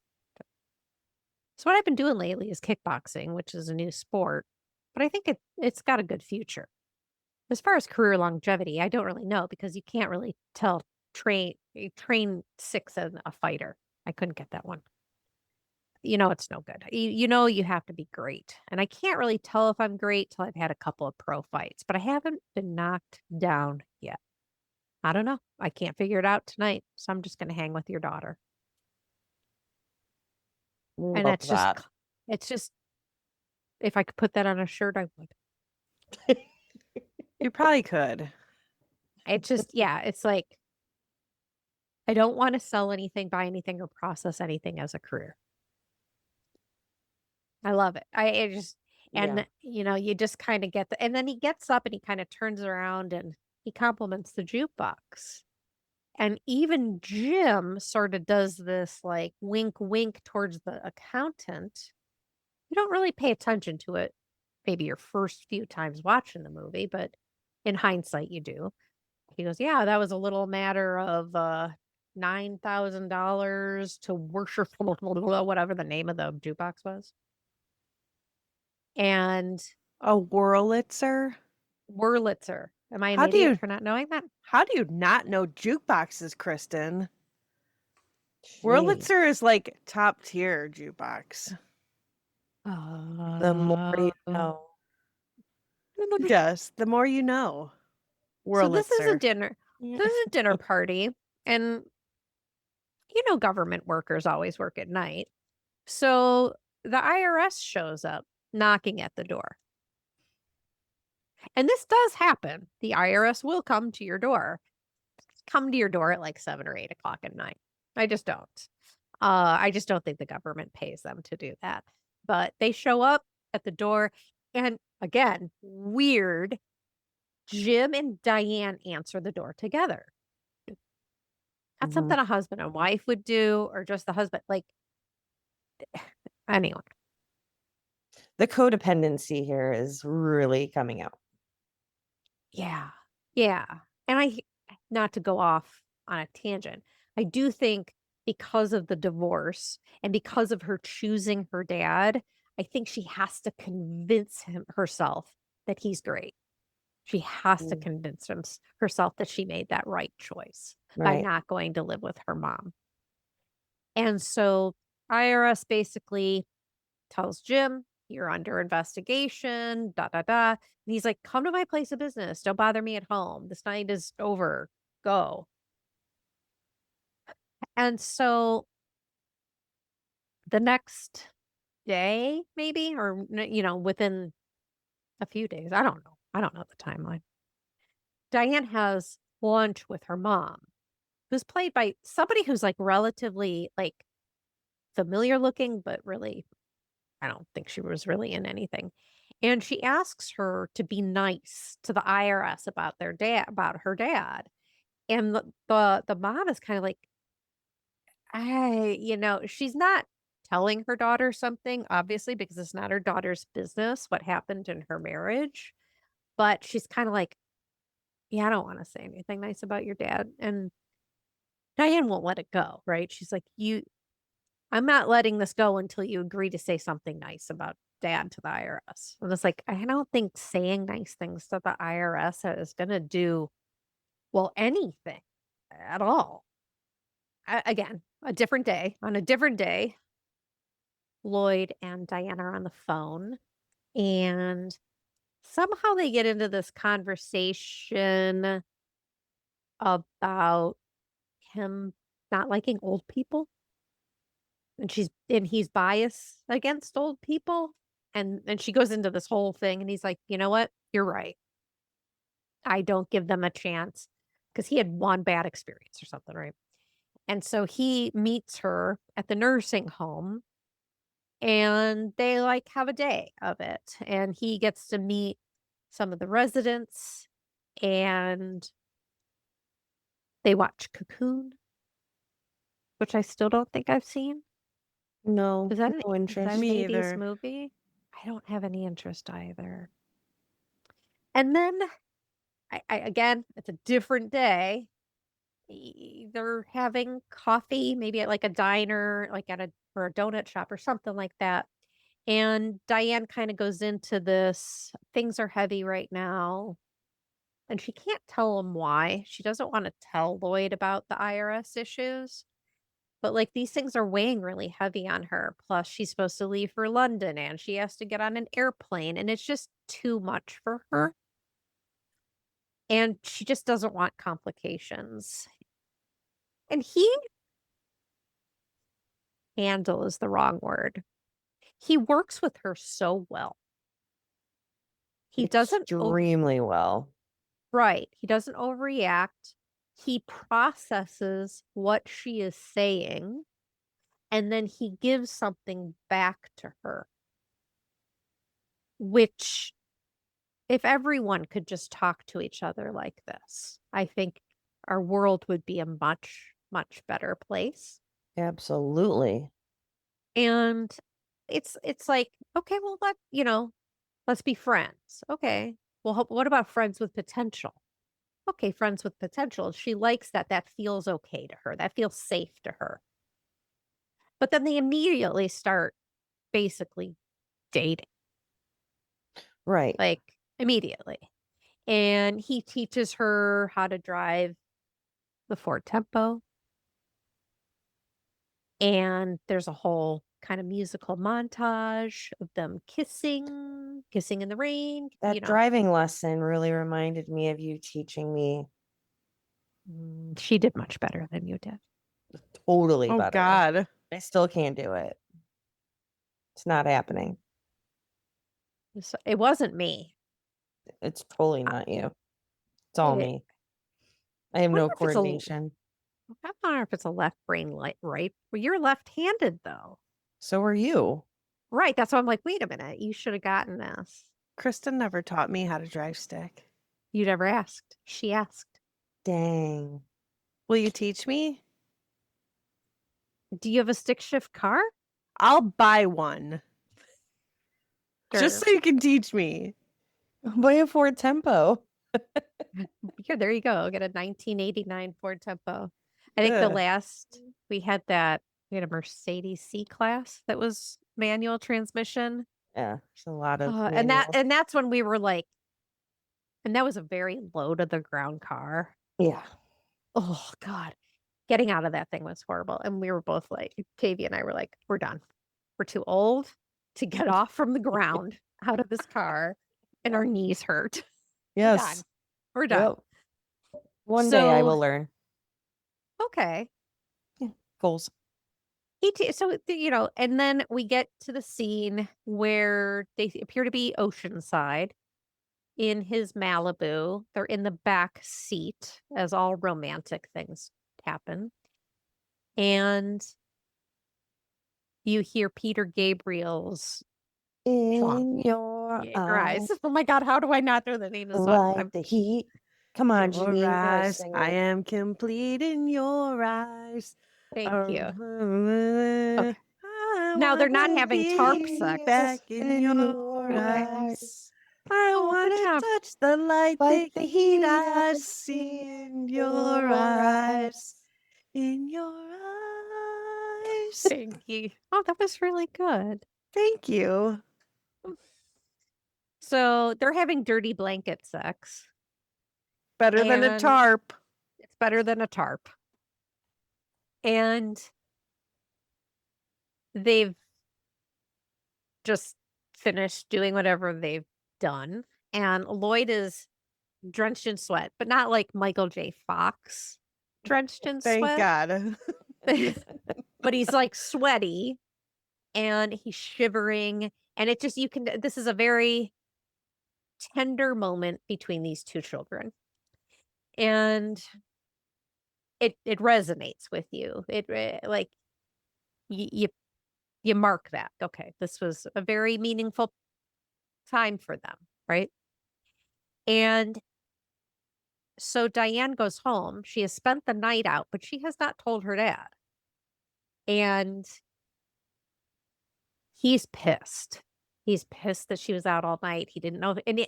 So what I've been doing lately is kickboxing, which is a new sport, but I think it's got a good future. As far as career longevity, I don't really know because you can't really tell train 6 as a fighter. I couldn't get that one. It's no good. You have to be great. And I can't really tell if I'm great till I've had a couple of pro fights, but I haven't been knocked down yet. I don't know. I can't figure it out tonight. So I'm just going to hang with your daughter. And Love it's that. just, if I could put that on a shirt, I would. You probably could. It just, yeah, it's like, I don't want to sell anything, buy anything, or process anything as a career. I love it. I just, and you just kind of get and then he gets up and he kind of turns around and he compliments the jukebox. And even Jim sort of does this like wink, wink towards the accountant. You don't really pay attention to it, maybe your first few times watching the movie, but in hindsight, you do. He goes, yeah, that was a little matter of $9,000 to worship, whatever the name of the jukebox was. And A Wurlitzer? Wurlitzer. Am I an How do idiot you- for not knowing that? How do you not know jukeboxes, Kristin? Jeez. Wurlitzer is like top tier jukebox. The more you know. Yes, the more you know. So this is a Wurlitzer. dinner. This is a dinner party, and government workers always work at night. So the IRS shows up knocking at the door. And this does happen. The IRS will come to your door. Come to your door at like 7 or 8 o'clock at night. I just don't. I just don't think the government pays them to do that. But they show up at the door, and again, weird. Jim and Diane answer the door together. That's something a husband and wife would do, or just the husband. Like, anyway. The codependency here is really coming out. Yeah. Yeah. And not to go off on a tangent, I do think because of the divorce and because of her choosing her dad, I think she has to convince herself that he's great. She has to convince herself that she made that right choice by not going to live with her mom. And so IRS basically tells Jim, you're under investigation, And he's like, come to my place of business. Don't bother me at home. This night is over. Go. And so the next day, maybe, or, within a few days, I don't know. I don't know the timeline. Diane has lunch with her mom, who's played by somebody who's like relatively like familiar looking, but really, I don't think she was really in anything. And she asks her to be nice to the IRS about her dad. And the mom is kind of like, she's not telling her daughter something, obviously, because it's not her daughter's business what happened in her marriage. But she's kind of like, yeah, I don't want to say anything nice about your dad. And Diane won't let it go, right? She's like, I'm not letting this go until you agree to say something nice about dad to the IRS. And it's like, I don't think saying nice things to the IRS is going to do, anything at all. Again, a different day. On a different day, Lloyd and Diane are on the phone, and somehow they get into this conversation about him not liking old people. And he's biased against old people. And she goes into this whole thing, and he's like, you know what? You're right. I don't give them a chance, because he had one bad experience or something, right? And so he meets her at the nursing home, and they like have a day of it. And he gets to meet some of the residents, and They watch Cocoon, which I still don't think I've seen. No, Is that no is that interest. an Me 80s either. movie? I don't have any interest either. And then, again, it's a different day. They're having coffee, maybe at like a diner, like at or a donut shop or something like that. And Diane kind of goes into this, things are heavy right now. And she can't tell him why. She doesn't want to tell Lloyd about the IRS issues. But like these things are weighing really heavy on her. Plus, she's supposed to leave for London and she has to get on an airplane. And it's just too much for her. And she just doesn't want complications. And handle is the wrong word. He works with her so well. He doesn't Extremely well. right. He doesn't overreact. He processes what she is saying and then he gives something back to her. Which, if everyone could just talk to each other like this, I think our world would be a much, much better place. Absolutely. And it's like, okay, well, let's be friends. Okay. Well, what about friends with potential? Okay, friends with potential. She likes that. That feels okay to her. That feels safe to her. But then they immediately start basically dating, Right. like immediately. And he teaches her how to drive the Ford Tempo. And there's a whole kind of musical montage of them kissing in the rain. That driving lesson really reminded me of you teaching me. She did much better than you did. Totally Oh, better. God. I still can't do it. It's not happening. It wasn't me. It's totally not you. It's all me. I have no coordination. I don't know if it's a left brain, right? Well, you're left-handed, though. So are you. Right. That's why I'm like, wait a minute. You should have gotten this. Kristin never taught me how to drive stick. You never asked. She asked. Dang. Will you teach me? Do you have a stick shift car? I'll buy one. Just so you can teach me. Buy a Ford Tempo. Yeah, there you go. Get a 1989 Ford Tempo. I think the last we had a Mercedes C-Class that was manual transmission. Yeah, there's a lot of and that's when we were like, and that was a very low to the ground car. Yeah. Oh God. Getting out of that thing was horrible. And we were both like, Tavia and I were like, we're done. We're too old to get off from the ground out of this car. And our knees hurt. Yes. We're done. Yep. One day I will learn. Okay. Yeah. Goals. And then we get to the scene where they appear to be oceanside in his Malibu. They're in the back seat as all romantic things happen. And you hear Peter Gabriel's In your eyes. Oh my God, how do I not know the name of the song? Like the heat. Come on, Jeannine. I am complete in your eyes. Thank you. Okay. Now they're not having tarp sex. Back in your eyes. I want to touch the light, the heat I see in your eyes. In your eyes. Thank you. Oh, that was really good. Thank you. So they're having dirty blanket sex. Better than a tarp. It's better than a tarp. And they've just finished doing whatever they've done. And Lloyd is drenched in sweat, but not like Michael J. Fox drenched in sweat. Thank God. But he's like sweaty and he's shivering. And it just, this is a very tender moment between these two children. And it resonates with you. Like you mark that. Okay, this was a very meaningful time for them, right? And So Diane goes home. She has spent the night out, but she has not told her dad. And he's pissed. He's pissed that she was out all night. He didn't know. And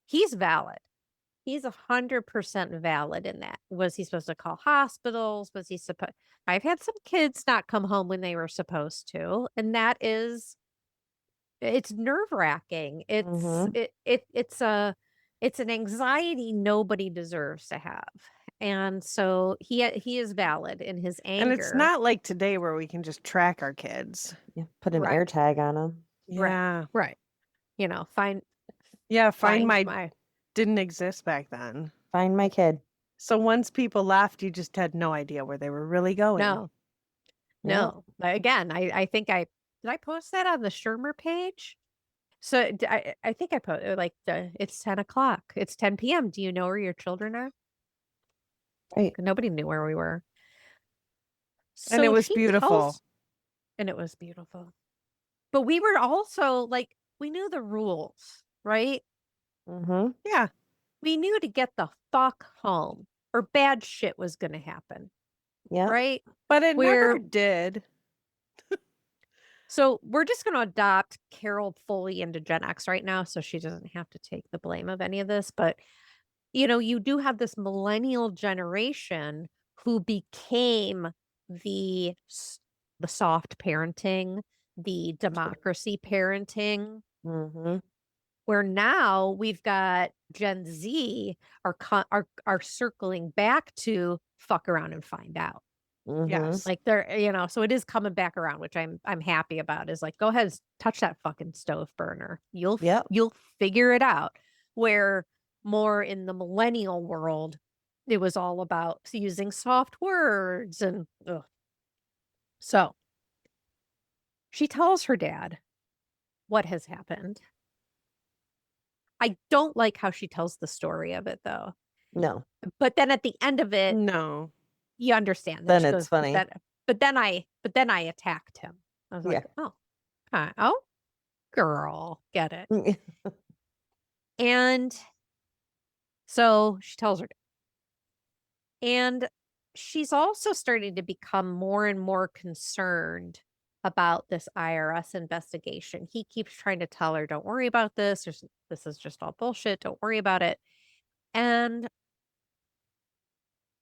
he's valid. He's 100% valid in that. Was he supposed to call hospitals? Was he supposed? I've had some kids not come home when they were supposed to, and that is, it's nerve-wracking. It's an anxiety nobody deserves to have. And so he is valid in his anger. And it's not like today where we can just track our kids. Yeah, put an Right. air tag on them. Yeah. right. You know, find my didn't exist back then. Find my kid. So once people left, you just had no idea where they were really going. No. Again, I think did I post that on the Schirmer page? So I think I posted like it's 10 o'clock. It's 10 p.m. Do you know where your children are? Right. Nobody knew where we were. And it was she beautiful. And it was beautiful. But we were also like, we knew the rules, right? Mm-hmm. Yeah. We knew to get the fuck home or bad shit was going to happen. Yeah. Right? But it Where- never did. So we're just going to adopt Carole fully into Gen X right now, so she doesn't have to take the blame of any of this. But, you know, you do have this millennial generation who became the soft parenting, the democracy parenting, Mm-hmm. where now we've got Gen Z are circling back to fuck around and find out. Mm-hmm. Yes. Like they're, you know, so it is coming back around, which I'm happy about. Is like, go ahead, touch that fucking stove burner. You'll figure it out. Where more in the millennial world, it was all about using soft words and so she tells her dad what has happened. I don't like how she tells the story of it though. No. But then at the end of it, No. you understand. Then she it's funny. But then I attacked him. I was like, oh, girl, get it. And so she tells her. And she's also starting to become more and more concerned about this IRS investigation. He keeps trying to tell her, don't worry about this. This is just all bullshit. Don't worry about it. And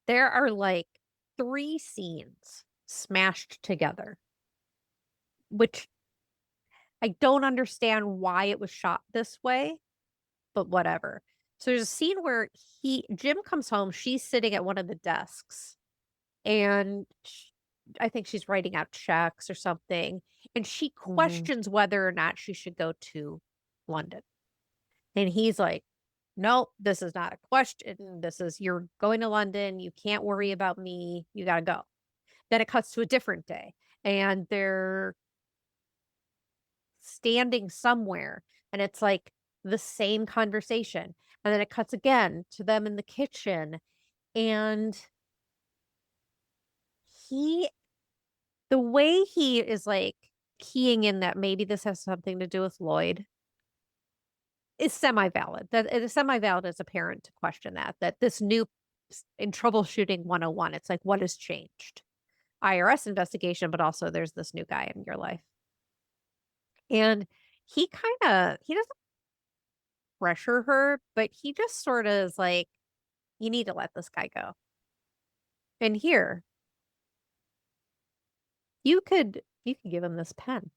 there are like 3 scenes smashed together, which I don't understand why it was shot this way, but whatever. So there's a scene where Jim comes home, she's sitting at one of the desks, and I think she's writing out checks or something, and she questions whether or not she should go to London. And he's like, no, this is not a question. This is, you're going to London. You can't worry about me. You got to go. Then it cuts to a different day and they're standing somewhere and it's like the same conversation. And then it cuts again to them in the kitchen. And the way he is like keying in that maybe this has something to do with Lloyd is semi-valid. That it is semi-valid as a parent to question that this new in troubleshooting 101, it's like, what has changed? IRS investigation, but also there's this new guy in your life. And he doesn't pressure her, but he just sort of is like, you need to let this guy go. And here, you could give him this pen.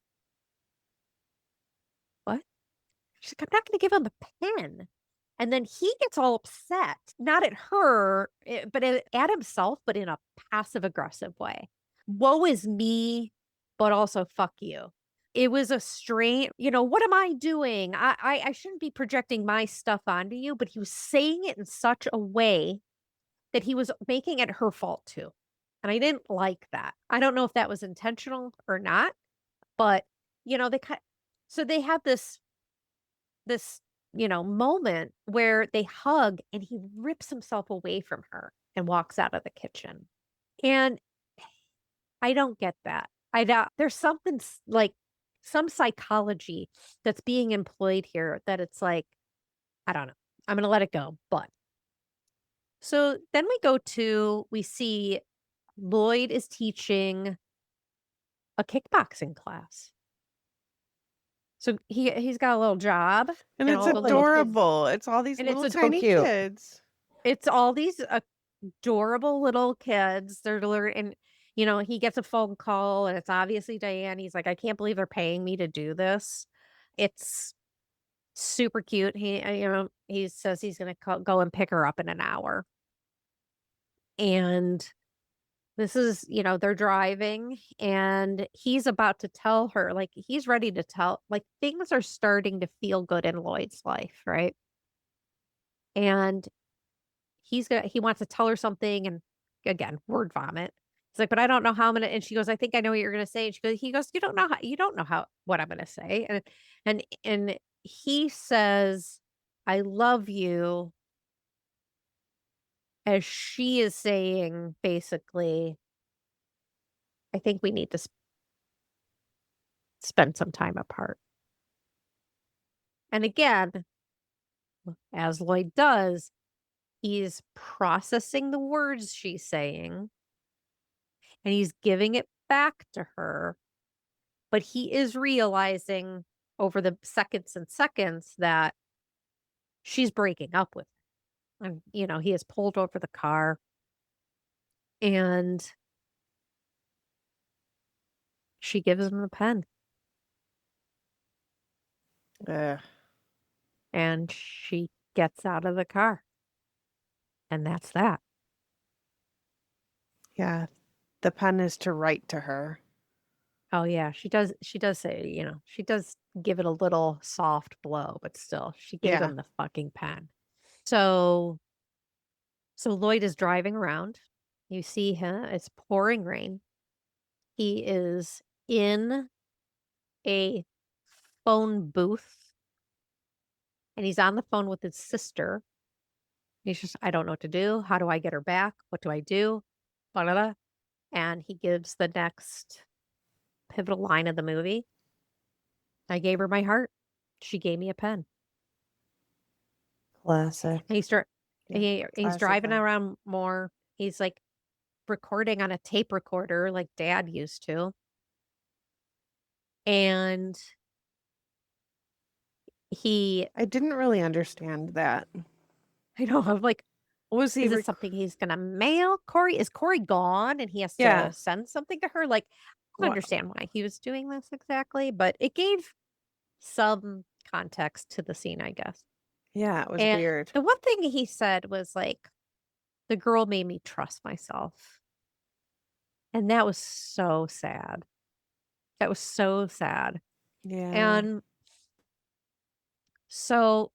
What? She's like, I'm not going to give him a pen. And then he gets all upset, not at her, but at himself, but in a passive aggressive way. Woe is me, but also fuck you. It was a strange, what am I doing? I shouldn't be projecting my stuff onto you, but he was saying it in such a way that he was making it her fault too. And I didn't like that. I don't know if that was intentional or not, but they have this moment where they hug and he rips himself away from her and walks out of the kitchen. And I don't get that. There's something like some psychology that's being employed here that it's like, I don't know. I'm going to let it go, but So then we see Lloyd is teaching a kickboxing class. So he's got a little job. And and it's all the little kids- adorable. It's all these And it's little so tiny cute. kids. It's all these adorable little kids. They're learning, and he gets a phone call, and it's obviously Diane. He's like, I can't believe they're paying me to do this. It's super cute. He says he's going to go and pick her up in an hour. And this is, they're driving, and he's about to tell her, like, he's ready to tell, like, things are starting to feel good in Lloyd's life, right? And he wants to tell her something, and again, word vomit. He's like, but I don't know how I'm gonna. And she goes, I think I know what you're gonna say. And he goes, you don't know how what I'm gonna say. And he says, I love you, as she is saying, basically, I think we need to spend some time apart. And again, as Lloyd does, he's processing the words she's saying, and he's giving it back to her. But he is realizing over the seconds and seconds that she's breaking up with him. And, he has pulled over the car, and she gives him the pen, Ugh. and she gets out of the car. And that's that. Yeah. The pen is to write to her. Oh yeah, she does say, she does give it a little soft blow, but still, she gave Yeah. him the fucking pen. So Lloyd is driving around. You see him, it's pouring rain. He is in a phone booth, and he's on the phone with his sister. He's just, I don't know what to do. How do I get her back? What do I do? Blah, blah, blah. And he gives the next pivotal line of the movie. I gave her my heart. She gave me a pen. Classic. And he's classic driving line. around more. He's like recording on a tape recorder like Dad used to. And I didn't really understand that. I know, I'm like, Was he is it rec- something he's gonna mail Corey? Is Corey gone and he has Yeah. to send something to her? Like, I don't Wha- understand why he was doing this exactly, but it gave some context to the scene, I guess. Yeah, it was And weird. the one thing he said was like, the girl made me trust myself. And that was so sad. That was so sad. Yeah. And so,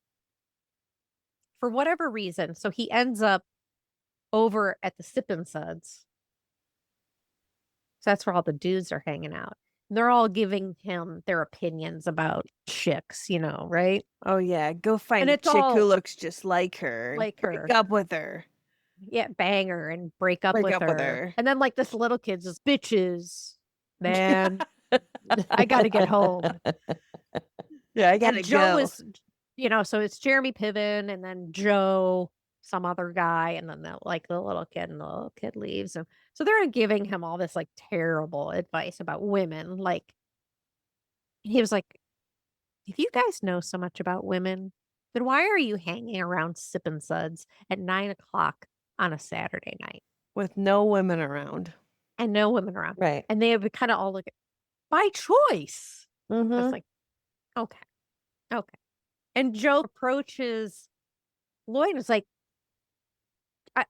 for whatever reason, so he ends up over at the Sip and Suds. So that's where all the dudes are hanging out. And they're all giving him their opinions about chicks, right? Oh yeah, go find And a it's chick who all looks just like her. like Break her. up with her. Yeah, bang her and break up with her. And then like this little kid's just bitches, man. I gotta get home. Yeah, I gotta And Joe go. is, so it's Jeremy Piven, and then Joe, some other guy, and then the little kid, and the little kid leaves. And so they're giving him all this like terrible advice about women. Like, he was like, if you guys know so much about women, then why are you hanging around sipping suds at 9:00 on a Saturday night? With no women around. And no women around. Right. And they would kind of all look at, by choice. Mm-hmm. It's like, okay. And Joe approaches Lloyd and is like,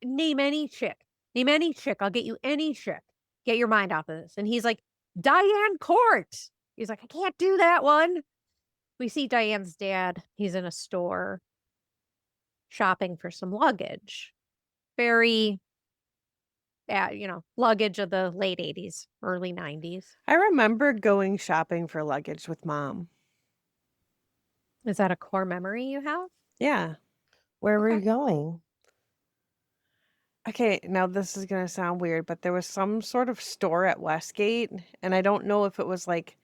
name any chick. I'll get you any chick. Get your mind off of this. And he's like, Diane Court. He's like, I can't do that one. We see Diane's dad. He's in a store shopping for some luggage. Very, luggage of the late 80s, early 90s. I remember going shopping for luggage with Mom. Is that a core memory you have? Yeah. Where were Okay. you going? Okay, now this is going to sound weird, but there was some sort of store at Westgate, and I don't know if it was like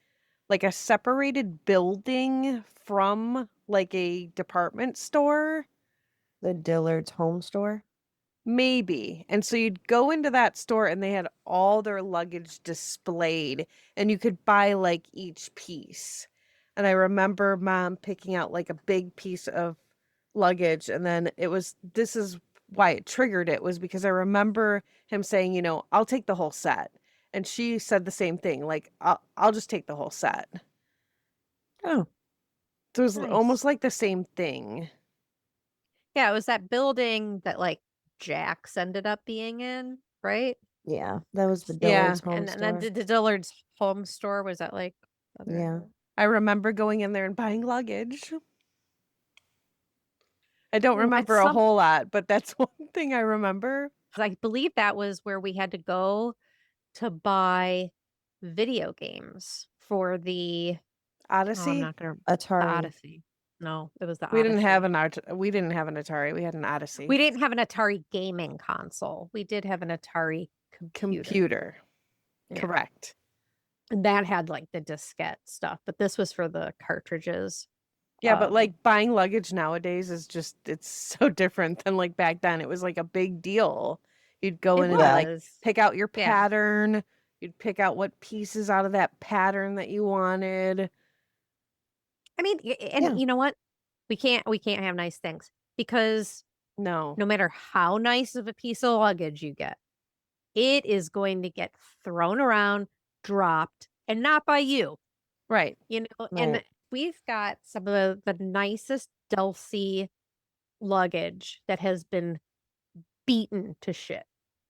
a separated building from like a department store. The Dillard's home store? Maybe. And so you'd go into that store and they had all their luggage displayed and you could buy like each piece. And I remember mom picking out like a big piece of luggage and then this is why it triggered it was because I remember him saying, you know, I'll take the whole set. And she said the same thing, like I'll just take the whole set. Oh, So it was Nice. almost like the same thing. Yeah, it was that building that like Jax ended up being in, right? yeah. That was the Yeah. Dillard's home And store. then the Dillard's home store was that like Yeah. I remember going in there and buying luggage. I don't At remember a some whole lot, but that's one thing I remember. I believe that was where we had to go to buy video games for the I'm Odyssey? not gonna the Atari. Odyssey. No, it was the We didn't have Odyssey. we didn't have an Atari. We had an Odyssey. We didn't have an Atari gaming console. We did have an Atari computer. Yeah. Correct. And that had like the diskette stuff, but this was for the cartridges. Yeah, but like buying luggage nowadays is just it's so different than like back then. It was like a big deal. You'd go in and like pick out your pattern. You'd pick out what pieces out of that pattern that you wanted. I mean, and you know what? We can't have nice things because no matter how nice of a piece of luggage you get, it is going to get thrown around, dropped, and not by you. Right. You know, and we've got some of the nicest Delsey luggage that has been beaten to shit.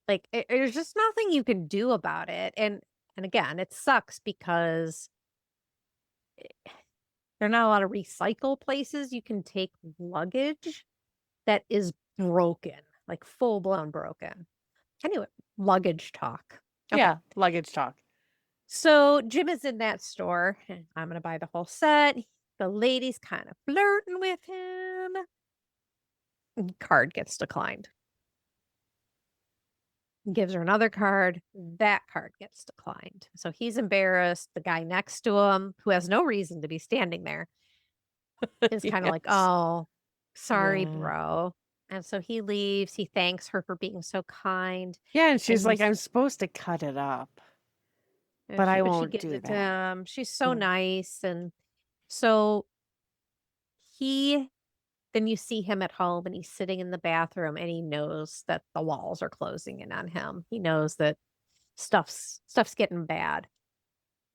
Like there's just nothing you can do about it. And again, it sucks because there are not a lot of recycle places you can take luggage that is broken, like full blown broken. Anyway, luggage talk. Okay. Yeah, luggage talk. So Jim is in that store and I'm going to buy the whole set. The lady's kind of flirting with him. Card gets declined. Gives her another card. That card gets declined. So he's embarrassed. The guy next to him, who has no reason to be standing there, is kind of like, oh, sorry, bro. And so he leaves. He thanks her for being so kind. Yeah, and she's like, I'm supposed to cut it up. But I won't do that. She's so nice. And so then you see him at home and he's sitting in the bathroom and he knows that the walls are closing in on him. He knows that stuff's getting bad.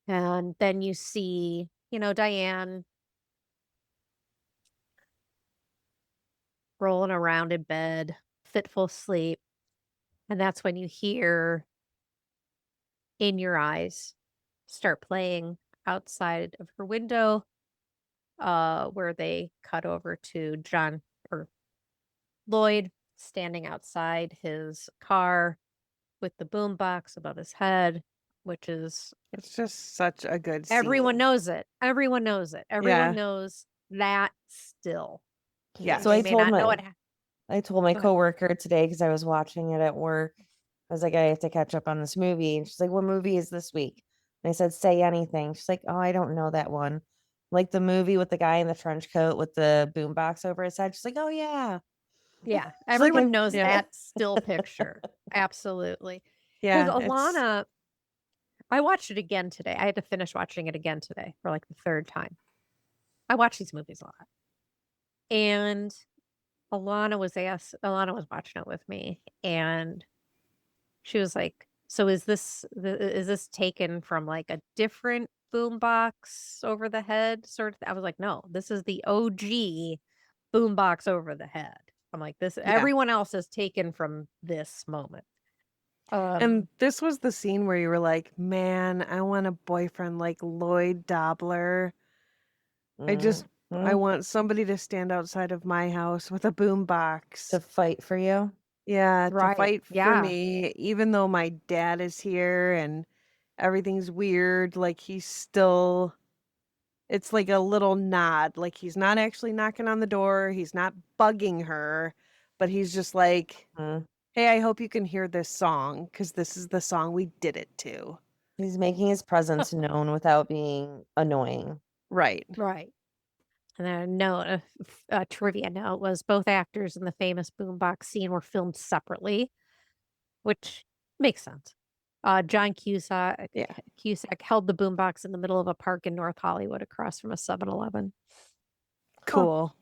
And then you see, you know, Diane rolling around in bed, fitful sleep. And that's when you hear In Your Eyes start playing outside of her window, where they cut over to John or Lloyd standing outside his car with the boombox above his head, which is it's just such a good scene. Everyone knows it. Everyone knows it. Everyone knows that still. Yeah. So I told my coworker today because I was watching it at work. I was like, I have to catch up on this movie. And she's like, what movie is this week? And I said, Say Anything. She's like, oh, I don't know that one. Like the movie with the guy in the trench coat with the boombox over his head. She's like, oh, yeah. Yeah. Everyone knows that still picture. Absolutely. Yeah. Because Alana, I watched it again today. I had to finish watching it again today for like the third time. I watch these movies a lot. And Alana was watching it with me. And she was like, so is this taken from like a different boombox over the head sort of? I was like, no, this is the OG boombox over the head. I'm like, everyone else is taken from this moment. And this was the scene where you were like, man, I want a boyfriend like Lloyd Dobler. I want somebody to stand outside of my house with a boombox. To fight for you. Yeah, to fight for me, even though my dad is here and everything's weird, like it's like a little nod, like he's not actually knocking on the door, he's not bugging her, but he's just like, hey, I hope you can hear this song because this is the song we did it to. He's making his presence known without being annoying. Right. And then a note, a trivia note was both actors in the famous boombox scene were filmed separately, which makes sense. John Yeah. Cusack held the boombox in the middle of a park in North Hollywood across from a 7-Eleven. Cool.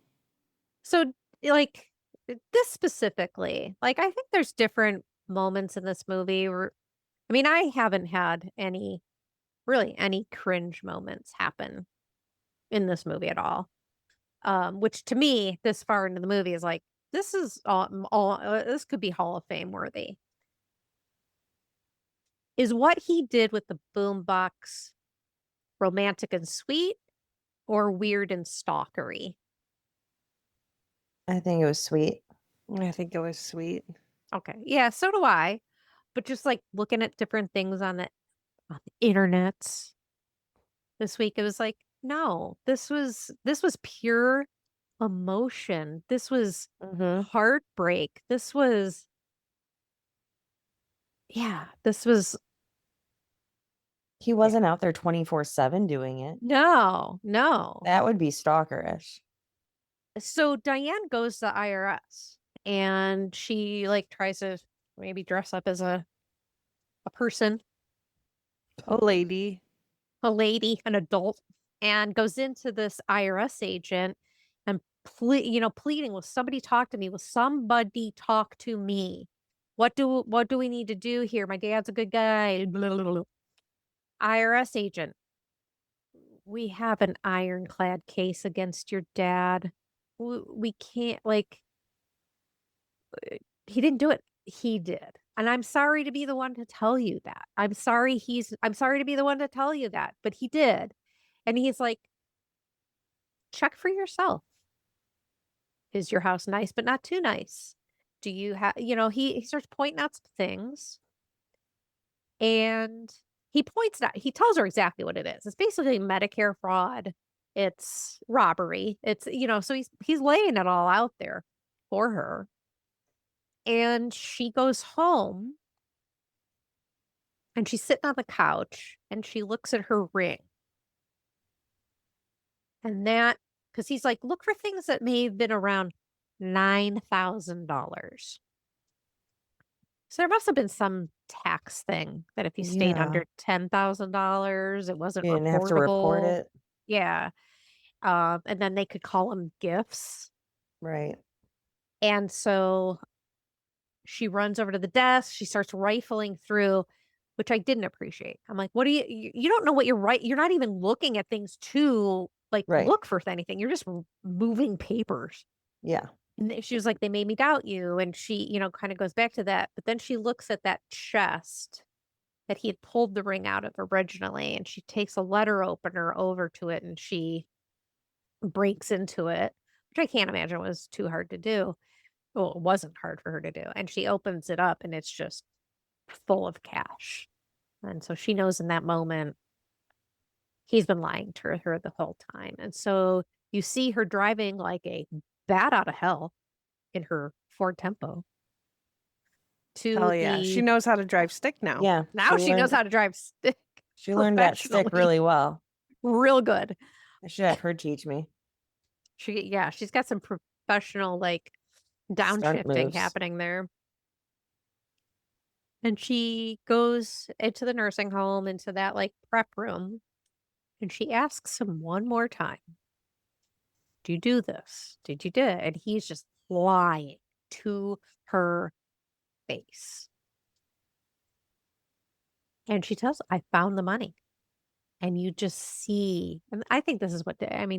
So, like, this specifically, like, I think there's different moments in this movie where, I mean, I haven't had any cringe moments happen in this movie at all. Which to me, this far into the movie is like, this is this could be Hall of Fame worthy. Is what he did with the boombox romantic and sweet or weird and stalkery? I think it was sweet. I think it was sweet. Okay. Yeah, so do I. But just like looking at different things on the internet this week, it was like, no, this was pure emotion. This was Mm-hmm. heartbreak. This was this was He wasn't out there 24/7 doing it. no. That would be stalkerish. So Diane goes to the IRS and she like tries to maybe dress up as a person, A lady. a lady, an adult, and goes into this IRS agent and pleading, will somebody talk to me? Will somebody talk to me? What do we need to do here? My dad's a good guy. Blah, blah, blah. IRS agent, we have an ironclad case against your dad. We can't, like, he didn't do it. He did. And I'm sorry to be the one to tell you that. I'm sorry to be the one to tell you that, but he did. And he's like, check for yourself. Is your house nice but not too nice? Do you have, he starts pointing out some things. And he tells her exactly what it is. It's basically Medicare fraud. It's robbery. It's, so he's laying it all out there for her. And she goes home and she's sitting on the couch and she looks at her ring. And because he's like, look for things that may have been around $9,000. So there must have been some tax thing that if you stayed Yeah. under $10,000, it wasn't You didn't have to report reportable. it. Yeah. And then they could call them gifts. Right. And so she runs over to the desk. She starts rifling through, which I didn't appreciate. I'm like, what do you don't know what you're right. You're not even looking at things to like Right. look for anything. You're just moving papers. Yeah. And she was like, they made me doubt you. And she, kind of goes back to that. But then she looks at that chest that he had pulled the ring out of originally. And she takes a letter opener over to it and she breaks into it, which I can't imagine was too hard to do. Well, it wasn't hard for her to do. And she opens it up and it's just full of cash. And so she knows in that moment he's been lying to her the whole time. And so you see her driving like a bat out of hell in her Ford Tempo Oh yeah, she knows how to drive stick now. Yeah. Now she knows how to drive stick. She learned that stick professionally. really well. Real good. I should have her teach me. She's got some professional like downshifting moves. happening there. And she goes into the nursing home, into that like prep room, and she asks him one more time, do you do this? Did you do it? And he's just lying to her face. And she tells, I found the money. And you just see, and I think this is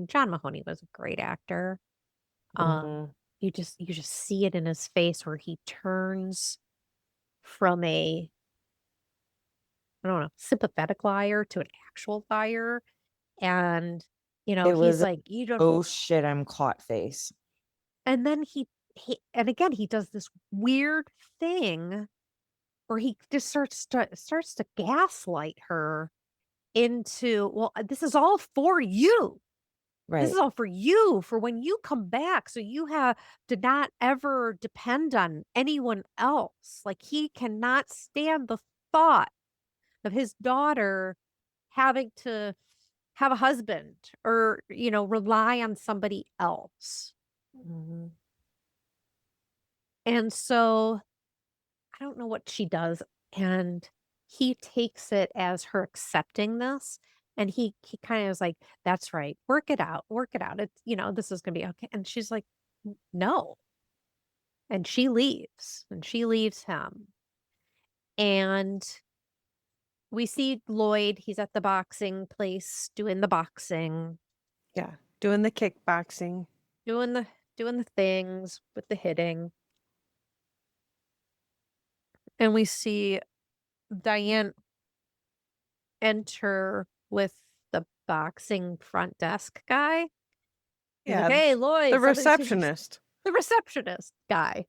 John Mahoney was a great actor. Mhm. You just see it in his face where he turns from a, I don't know, sympathetic liar to an actual liar. And, It he's was like, you don't, oh shit, I'm caught face. and then he and again, he does this weird thing where he just starts to gaslight her into, well, this is all for you. Right. This is all for you, for when you come back. So you have to not ever depend on anyone else. Like he cannot stand the thought of his daughter having to have a husband or, rely on somebody else. Mhm. And so I don't know what she does. And he takes it as her accepting this. And he kind of is like, that's right. Work it out. Work it out. It's, this is going to be okay. And she's like, no. And she leaves him. And we see Lloyd. He's at the boxing place doing the boxing, Yeah. Doing the kickboxing. doing the things with the hitting. And we see Diane enter with the boxing front desk guy. He's like, Yeah. hey, Lloyd, The somebody's here." receptionist. The receptionist guy.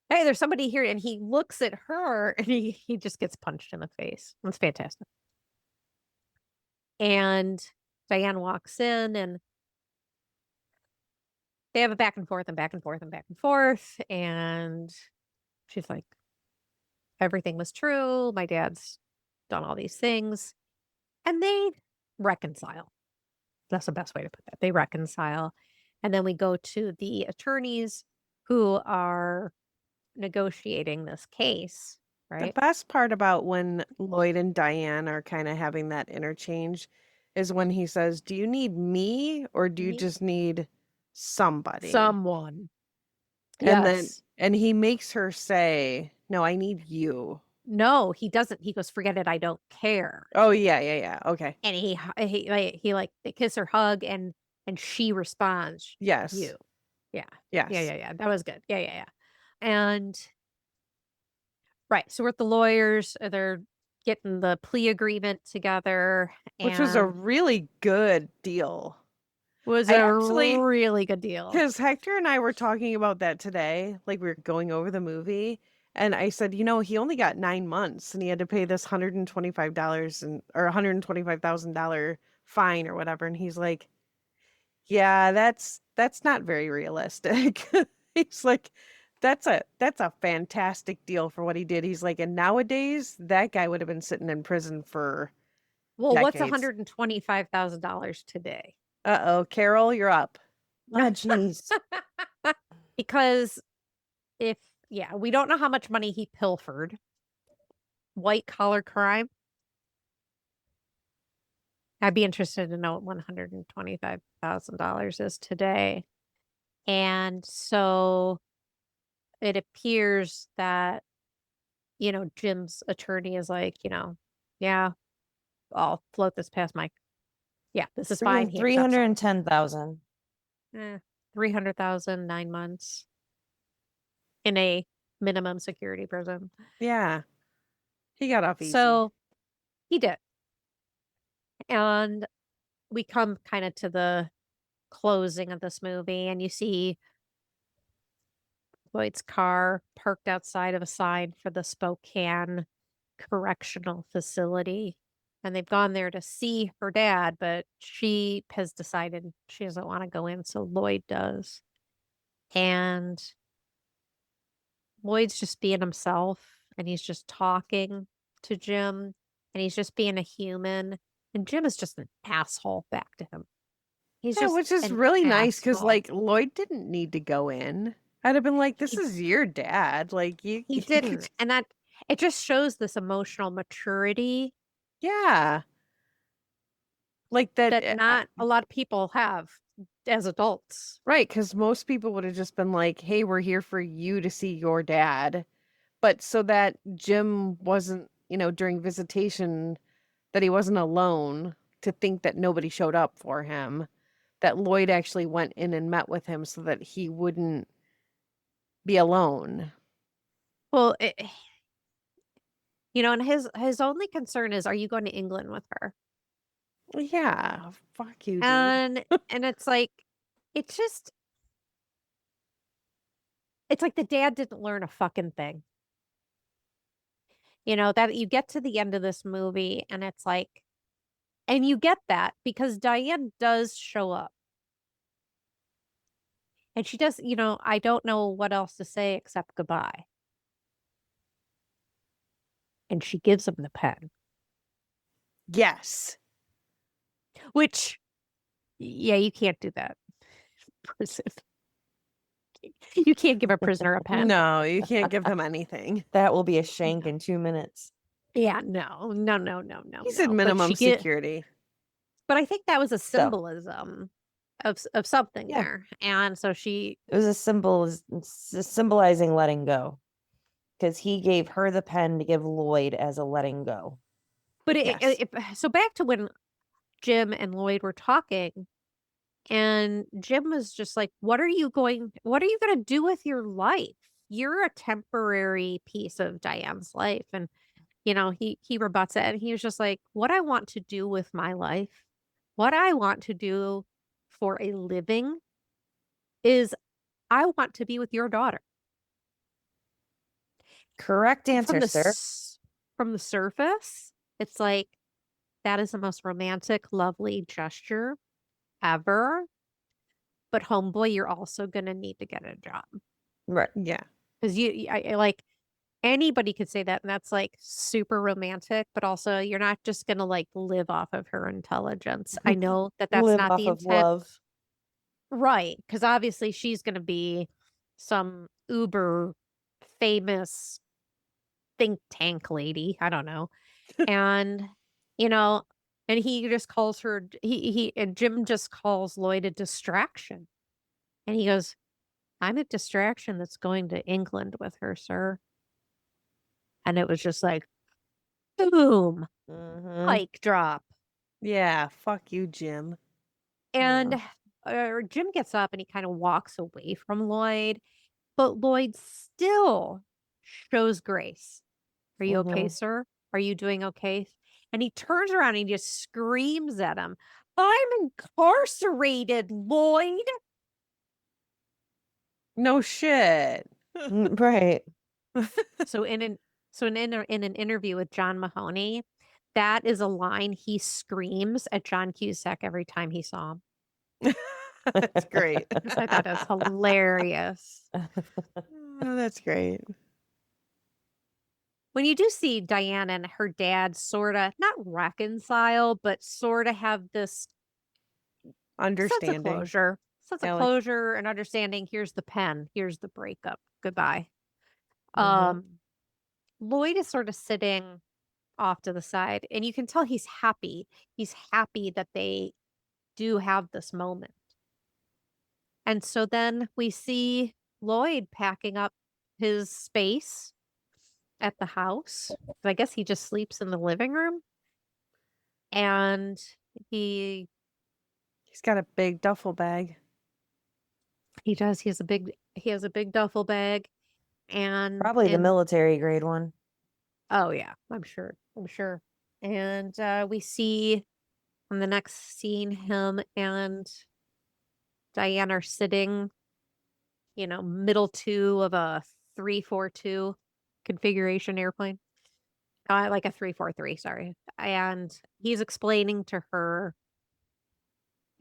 Hey, there's somebody here. And he looks at her and he just gets punched in the face. It's fantastic. And Diane walks in and they have a back and forth and back and forth and back and forth. And she's like, everything was true. My dad's done all these things. And they reconcile. That's the best way to put that. They reconcile. And then we go to the attorneys who are negotiating this case, The right? best part about when Lloyd and Diane are kind of having that interchange is when he says, do you need me or do you Me? just need somebody? Someone. And Yes. then he makes her say, no, I need you. No, he doesn't. He goes, forget it. I don't care. Oh, yeah. Okay. And they kiss her hug and she responds, Yes. you. Yeah. Yes. Yeah. That was good. Yeah. And right. So we're at the lawyers. They're getting the plea agreement together. Which was a and really good deal. was I a actually- really good deal. Because Hector and I were talking about that today. Like we were going over the movie. And I said, he only got 9 months and he had to pay this $125 or $125,000 fine or whatever. And he's like, yeah, that's not very realistic. He's like, that's a fantastic deal for what he did. He's like, and nowadays that guy would have been sitting in prison for Well, what's decades. $125,000 today? Uh-oh, Carole, you're up. Oh, jeez. Because we don't know how much money he pilfered. White collar crime. I'd be interested to know what $125,000 is today. And so it appears that, Jim's attorney is like, yeah, I'll float this past Mike. Yeah, this is fine. He accepts all. 310,000. 300,000, 9 months in a minimum security prison. Yeah. He got off easy. So he did. And we come kind of to the closing of this movie, and you see Lloyd's car parked outside of a sign for the Spokane Correctional Facility. And they've gone there to see her dad, but she has decided she doesn't want to go in, so Lloyd does. And Lloyd's just being himself, and he's just talking to Jim, and he's just being a human. And Jim is just an asshole back to him. He's just which is an really nice because asshole. like Lloyd didn't need to go in. I'd have been like, this is your dad. Like he you didn't. And that it just shows this emotional maturity Yeah. Like that not a lot of people have as adults. right, because most people would have just been like, hey, we're here for you to see your dad. But so that Jim wasn't, during visitation, that he wasn't alone, to think that nobody showed up for him, that Lloyd actually went in and met with him so that he wouldn't be alone. Well, and his only concern is, are you going to England with her? Yeah, fuck you, dude. And it's like, it's like the dad didn't learn a fucking thing. That you get to the end of this movie and it's like, and you get that because Diane does show up. And she does, I don't know what else to say except goodbye. And she gives him the pen. Yes. Which, yeah, you can't do that. Prison. You can't give a prisoner a pen. No, you can't give him anything. That will be a shank in 2 minutes. Yeah, no. He's no. in But minimum she get, security. but I think that was a So, symbolism of something yeah, there. And so she, it was a symbol, symbolizing letting go, because he gave her the pen to give Lloyd as a letting go. but Yes. so back to when Jim and Lloyd were talking, and Jim was just like, what are you going to do with your life? You're a temporary piece of Diane's life. And, he rebuts it, and he was just like, what I want to do with my life, what I want to do for a living is I want to be with your daughter. Correct answer, From the sir. from the surface, it's like that is the most romantic, lovely gesture ever. But homeboy, you're also gonna need to get a job, Right. Yeah. because I like anybody could say that, and that's like super romantic. But also, you're not just gonna like live off of her intelligence. I know that that's Live not off the of intent, love. right? Because obviously she's gonna be some uber famous think tank lady. I don't know. And, you know, and he just calls her, and Jim just calls Lloyd a distraction. And he goes, I'm a distraction that's going to England with her, sir. And it was just like, boom, Mhm. mic drop. Yeah. Fuck you, Jim. And Jim gets up and he kind of walks away from Lloyd, but Lloyd still shows grace. Are you okay, Mhm. sir? Are you doing okay? And he turns around and he just screams at him, I'm incarcerated, Lloyd. No shit. Right. So in an interview with John Mahoney, that is a line he screams at John Cusack every time he saw him. That's great. I thought that was hilarious. Oh, that's great. When you do see Diane and her dad sort of not reconcile, but sort of have this Understanding. sense of Yeah, like- closure and understanding. Here's the pen. Here's the breakup. Goodbye. Mhm. Lloyd is sort of sitting off to the side, and you can tell he's happy. He's happy that they do have this moment. And so then we see Lloyd packing up his space at the house. I guess he just sleeps in the living room. And he He's got a big duffel bag. does. He has a big duffel bag. And Probably the military grade one. oh yeah, I'm sure. And we see on the next scene him and Diane are sitting, middle two of a 342 configuration airplane. Like a 343, sorry. And he's explaining to her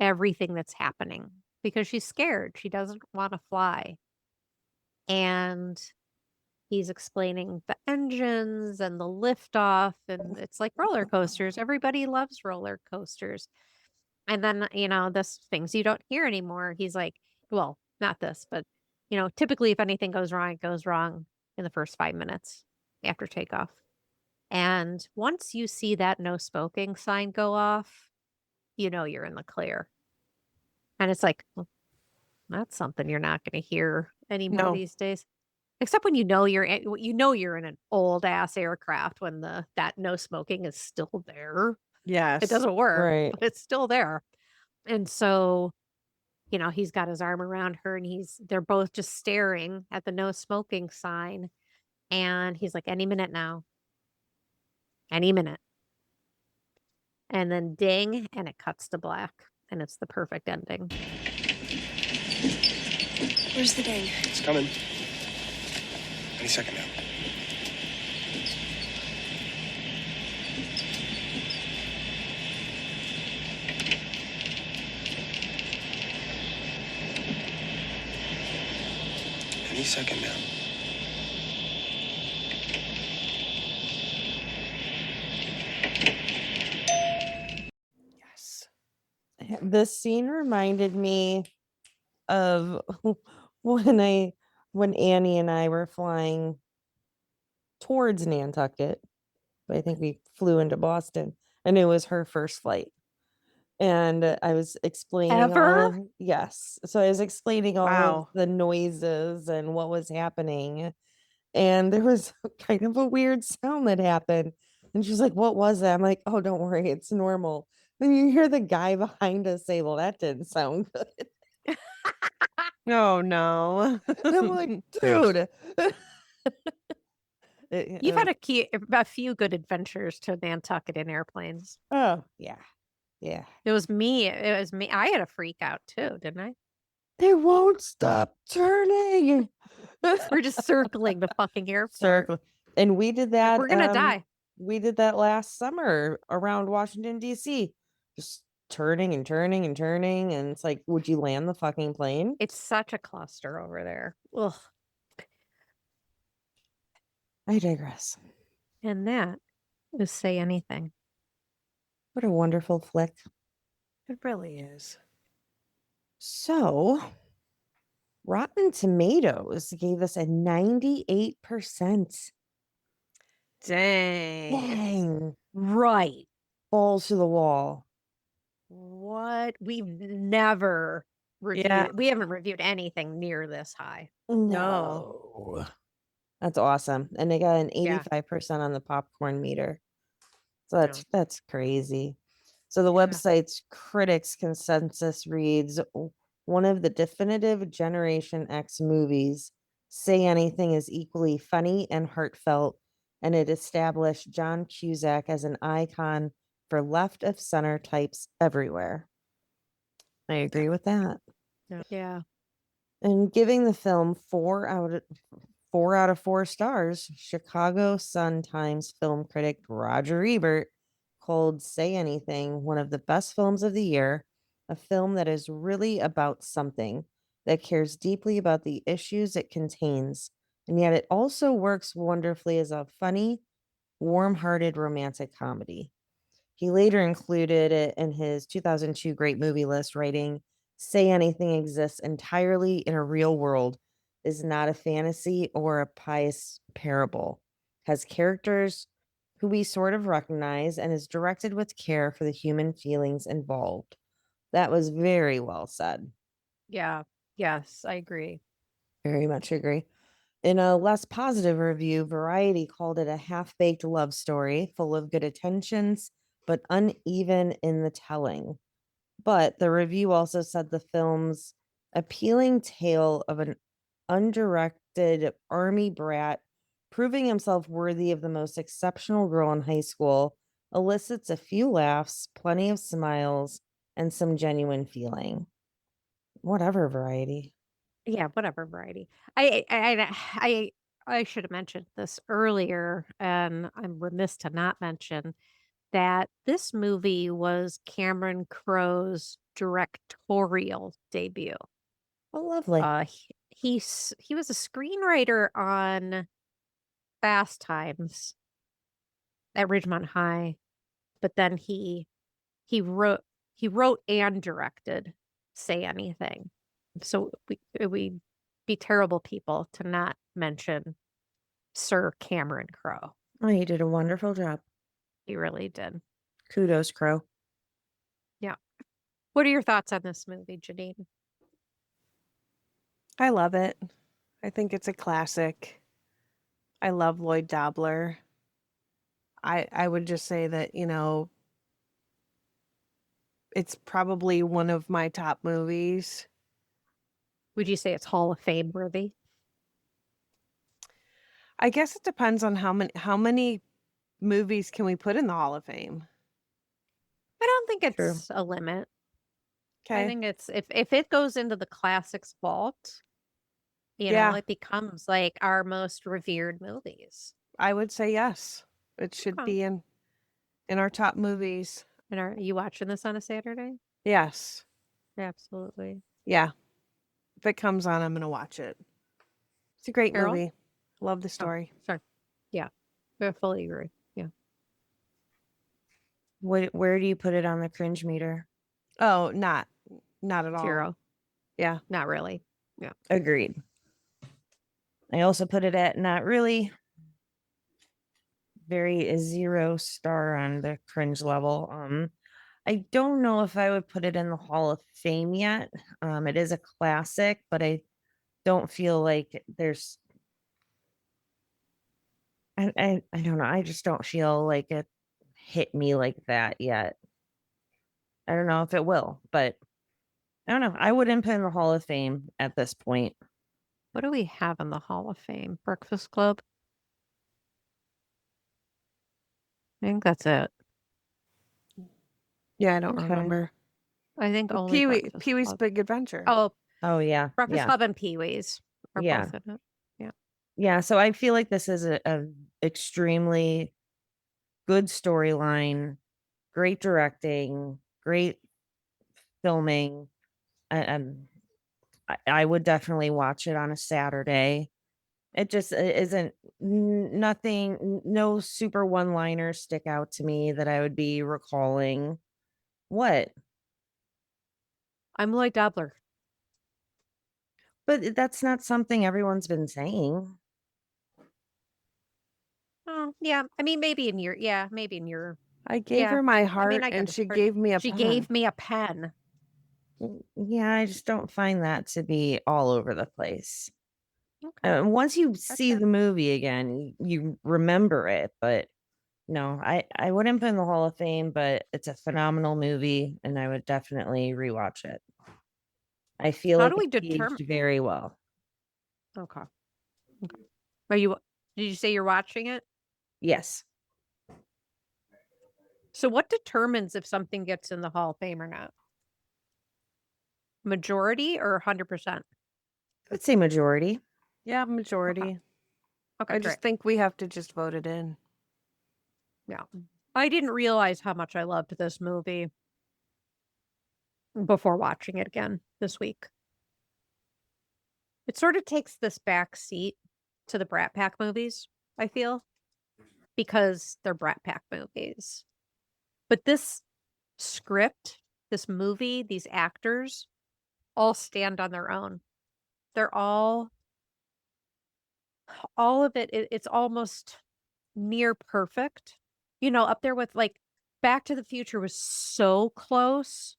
everything that's happening because she's scared. She doesn't want to fly. And he's explaining the engines and the liftoff, and it's like roller coasters. Everybody loves roller coasters. And then, this things you don't hear anymore. He's like, well, not this, but typically if anything goes wrong, it goes wrong in the first 5 minutes after takeoff. And once you see that no smoking sign go off, you're in the clear. And it's like, well, that's something you're not going to hear anymore No. these days. Except when you're in an old ass aircraft when that no smoking is still there. Yes. It doesn't work, Right. but it's still there. And so, he's got his arm around her and they're both just staring at the no smoking sign. And he's like, any minute now. Any minute. And then ding, and it cuts to black. And it's the perfect ending. Where's the ding? It's coming. Any second now. Any second now. Yes. This scene reminded me of when Annie and I were flying towards Nantucket, but I think we flew into Boston, and it was her first flight. And I was explaining Ever? yes. So I was explaining all of Wow. the noises and what was happening. And there was kind of a weird sound that happened. And she's like, "What was that?" I'm like, "Oh, don't worry, it's normal." And you hear the guy behind us say, "Well, that didn't sound good." Oh no. And I'm like, dude. You've had a few good adventures to Nantucket in airplanes. Oh, yeah. Yeah. It was me. I had a freak out too, didn't I? They won't stop turning. We're just circling the fucking airport. Circle. And we did Like, that. we're gonna die. We did that last summer around Washington, D.C. Just turning and turning and turning. And it's like, would you land the fucking plane? It's such a cluster over there. Ugh. I digress. And that is Say Anything. What a wonderful flick. It really is. So, Rotten Tomatoes gave us a 98%. Dang. Dang. Right. Balls to the wall. What? We've never reviewed. Yeah. We haven't reviewed anything near this high. No. That's awesome. And they got an Yeah. 85% on the popcorn meter. So that's crazy. So the website's critics consensus reads, one of the definitive Generation X movies. Say Anything is equally funny and heartfelt, and it established John Cusack as an icon for left of center types everywhere. I agree with that. Yeah. And giving the film 4 out of 4 stars, Chicago Sun-Times film critic Roger Ebert called Say Anything one of the best films of the year, a film that is really about something, that cares deeply about the issues it contains, and yet it also works wonderfully as a funny, warm-hearted romantic comedy. He later included it in his 2002 Great Movie List, writing, "Say Anything exists entirely in a real world, is not a fantasy or a pious parable, has characters who we sort of recognize, and is directed with care for the human feelings involved." That was very well said. Yeah. Yes, I agree. Very much agree. In a less positive review, Variety called it a half-baked love story full of good intentions, but uneven in the telling. But the review also said the film's appealing tale of an undirected army brat proving himself worthy of the most exceptional girl in high school elicits a few laughs, plenty of smiles, and some genuine feeling. Whatever, Variety. Yeah, whatever, Variety. I should have mentioned this earlier, and I'm remiss to not mention that this movie was Cameron Crowe's directorial debut. Oh, lovely. He was a screenwriter on Fast Times at Ridgemont High, but then he wrote and directed Say Anything. So we'd be terrible people to not mention Sir Cameron Crowe. Oh, he did a wonderful job. He really did. Kudos, Crow. Yeah. What are your thoughts on this movie, Jeannine? I love it. I think it's a classic. I love Lloyd Dobler. I would just say that, it's probably one of my top movies. Would you say it's Hall of Fame worthy? I guess it depends on how many movies can we put in the Hall of Fame. I don't think it's True. a limit. I Okay. think it's if it goes into the classics vault, Yeah. it becomes like our most revered movies. I would say yes. It should Okay. be in our top movies. And are you watching this on a Saturday? Yes. Absolutely. Yeah. If it comes on, I'm going to watch it. It's a great Carole? movie. Love the story. Sorry. Yeah. I fully agree. Yeah. Where do you put it on the cringe meter? Oh, not at all. 0. Yeah. Not really. Yeah. Agreed. I also put it at not really. Very 0 star on the cringe level. I don't know if I would put it in the Hall of Fame yet. It is a classic, but I don't feel like there's I don't know. I just don't feel like it hit me like that yet. I don't know if it will, but I don't know. I wouldn't put it in the Hall of Fame at this point. What do we have in the Hall of Fame? Breakfast Club? I think that's it. Yeah, I don't Okay. remember. I think only Breakfast Pee-wee's Club. Big Adventure. Oh, yeah. Breakfast Yeah. Club and Pee-wee's are Yeah. both in it. Yeah. So I feel like this is a extremely good storyline, great directing, great filming. And I would definitely watch it on a Saturday. It just isn't nothing, no super one-liners stick out to me that I would be recalling. What? I'm Lloyd Dobler. But that's not something everyone's been saying. Oh, yeah. I mean, maybe in your. I gave Yeah. her my I heart, mean, I and get she it. gave me a She pen. gave me a pen. Yeah, I just don't find that to be all over the place. Okay. Once you see fair. the movie again, you remember it. But no, I wouldn't put in the Hall of Fame, but it's a phenomenal movie, and I would definitely rewatch it. I feel How like do we it determine? aged very well. Okay. Are you? Did you say you're watching it? Yes. So what determines if something gets in the Hall of Fame or not? Majority or 100%? I'd say majority. Yeah, majority. Okay, I great. just think we have to just vote it in. Yeah. I didn't realize how much I loved this movie before watching it again this week. It sort of takes this back seat to the Brat Pack movies, I feel, because they're Brat Pack movies. But this script, this movie, these actors all stand on their own. They're all of it's almost near perfect. You know, up there with like Back to the Future was so close,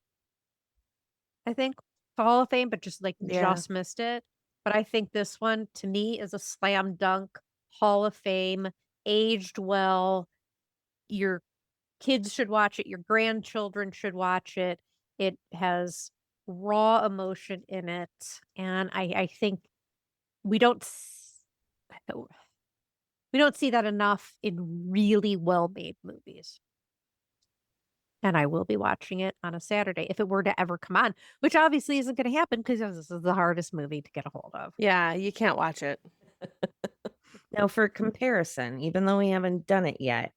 I think, to Hall of Fame, but just like Yeah. just missed it. But I think this one to me is a slam dunk Hall of Fame, aged well. Your kids should watch it, your grandchildren should watch it. It has raw emotion in it. And I think we don't see that enough in really well-made movies. And I will be watching it on a Saturday if it were to ever come on, which obviously isn't going to happen because this is the hardest movie to get a hold of. Yeah, you can't watch it. Now, for comparison, even though we haven't done it yet,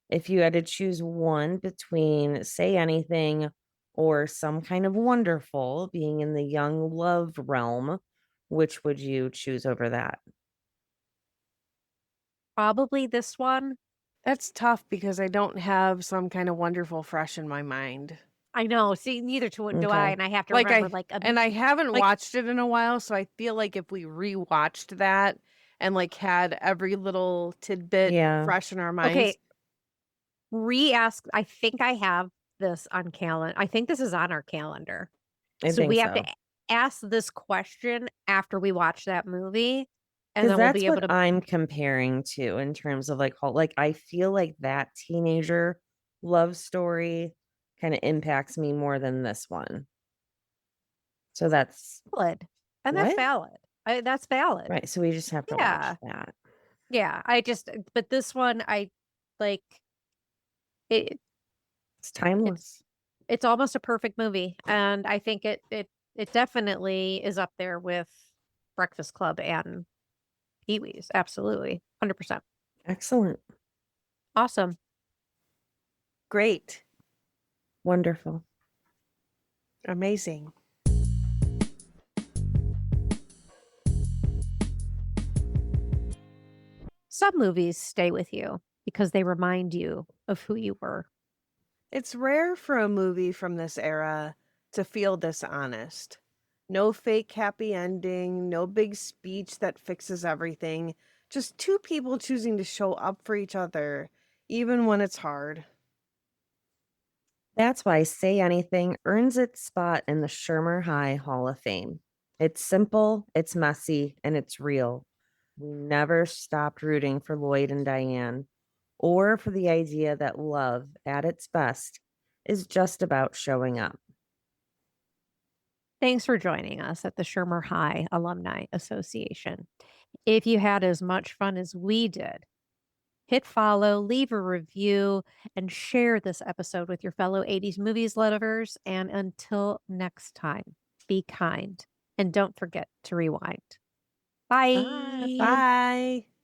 if you had to choose one between Say Anything or Some Kind of Wonderful being in the young love realm, which would you choose over that? Probably this one. That's tough because I don't have Some Kind of Wonderful fresh in my mind. I know. See, neither do I, Okay. and I have to Like remember and I haven't like- watched it in a while, so I feel like if we rewatched that and like had every little tidbit Yeah. fresh in our minds. okay. Re-ask. I think I have this on calendar. I think this is on our calendar. I So think we have to ask this question after we watch that movie, and because then we'll that's be able what to. I'm comparing to in terms of like how, like I feel like that teenager love story kind of impacts me more than this one. So that's Valid. And that's What? valid. That's valid. right. So we just have to Yeah. watch that. Yeah. But this one, I like it. It's timeless. It's almost a perfect movie, and I think it definitely is up there with Breakfast Club and Pee-wee's. Absolutely, 100%. Excellent. Awesome. Great. Wonderful. Amazing. Some movies stay with you because they remind you of who you were. It's rare for a movie from this era to feel this honest. No fake happy ending, no big speech that fixes everything. Just two people choosing to show up for each other, even when it's hard. That's why Say Anything earns its spot in the Schirmer High Hall of Fame. It's simple, it's messy, and it's real. We never stopped rooting for Lloyd and Diane, or for the idea that love, at its best, is just about showing up. Thanks for joining us at the Schirmer High Alumni Association. If you had as much fun as we did, hit follow, leave a review, and share this episode with your fellow 80s movies lovers. And until next time, be kind and don't forget to rewind. Bye. Bye.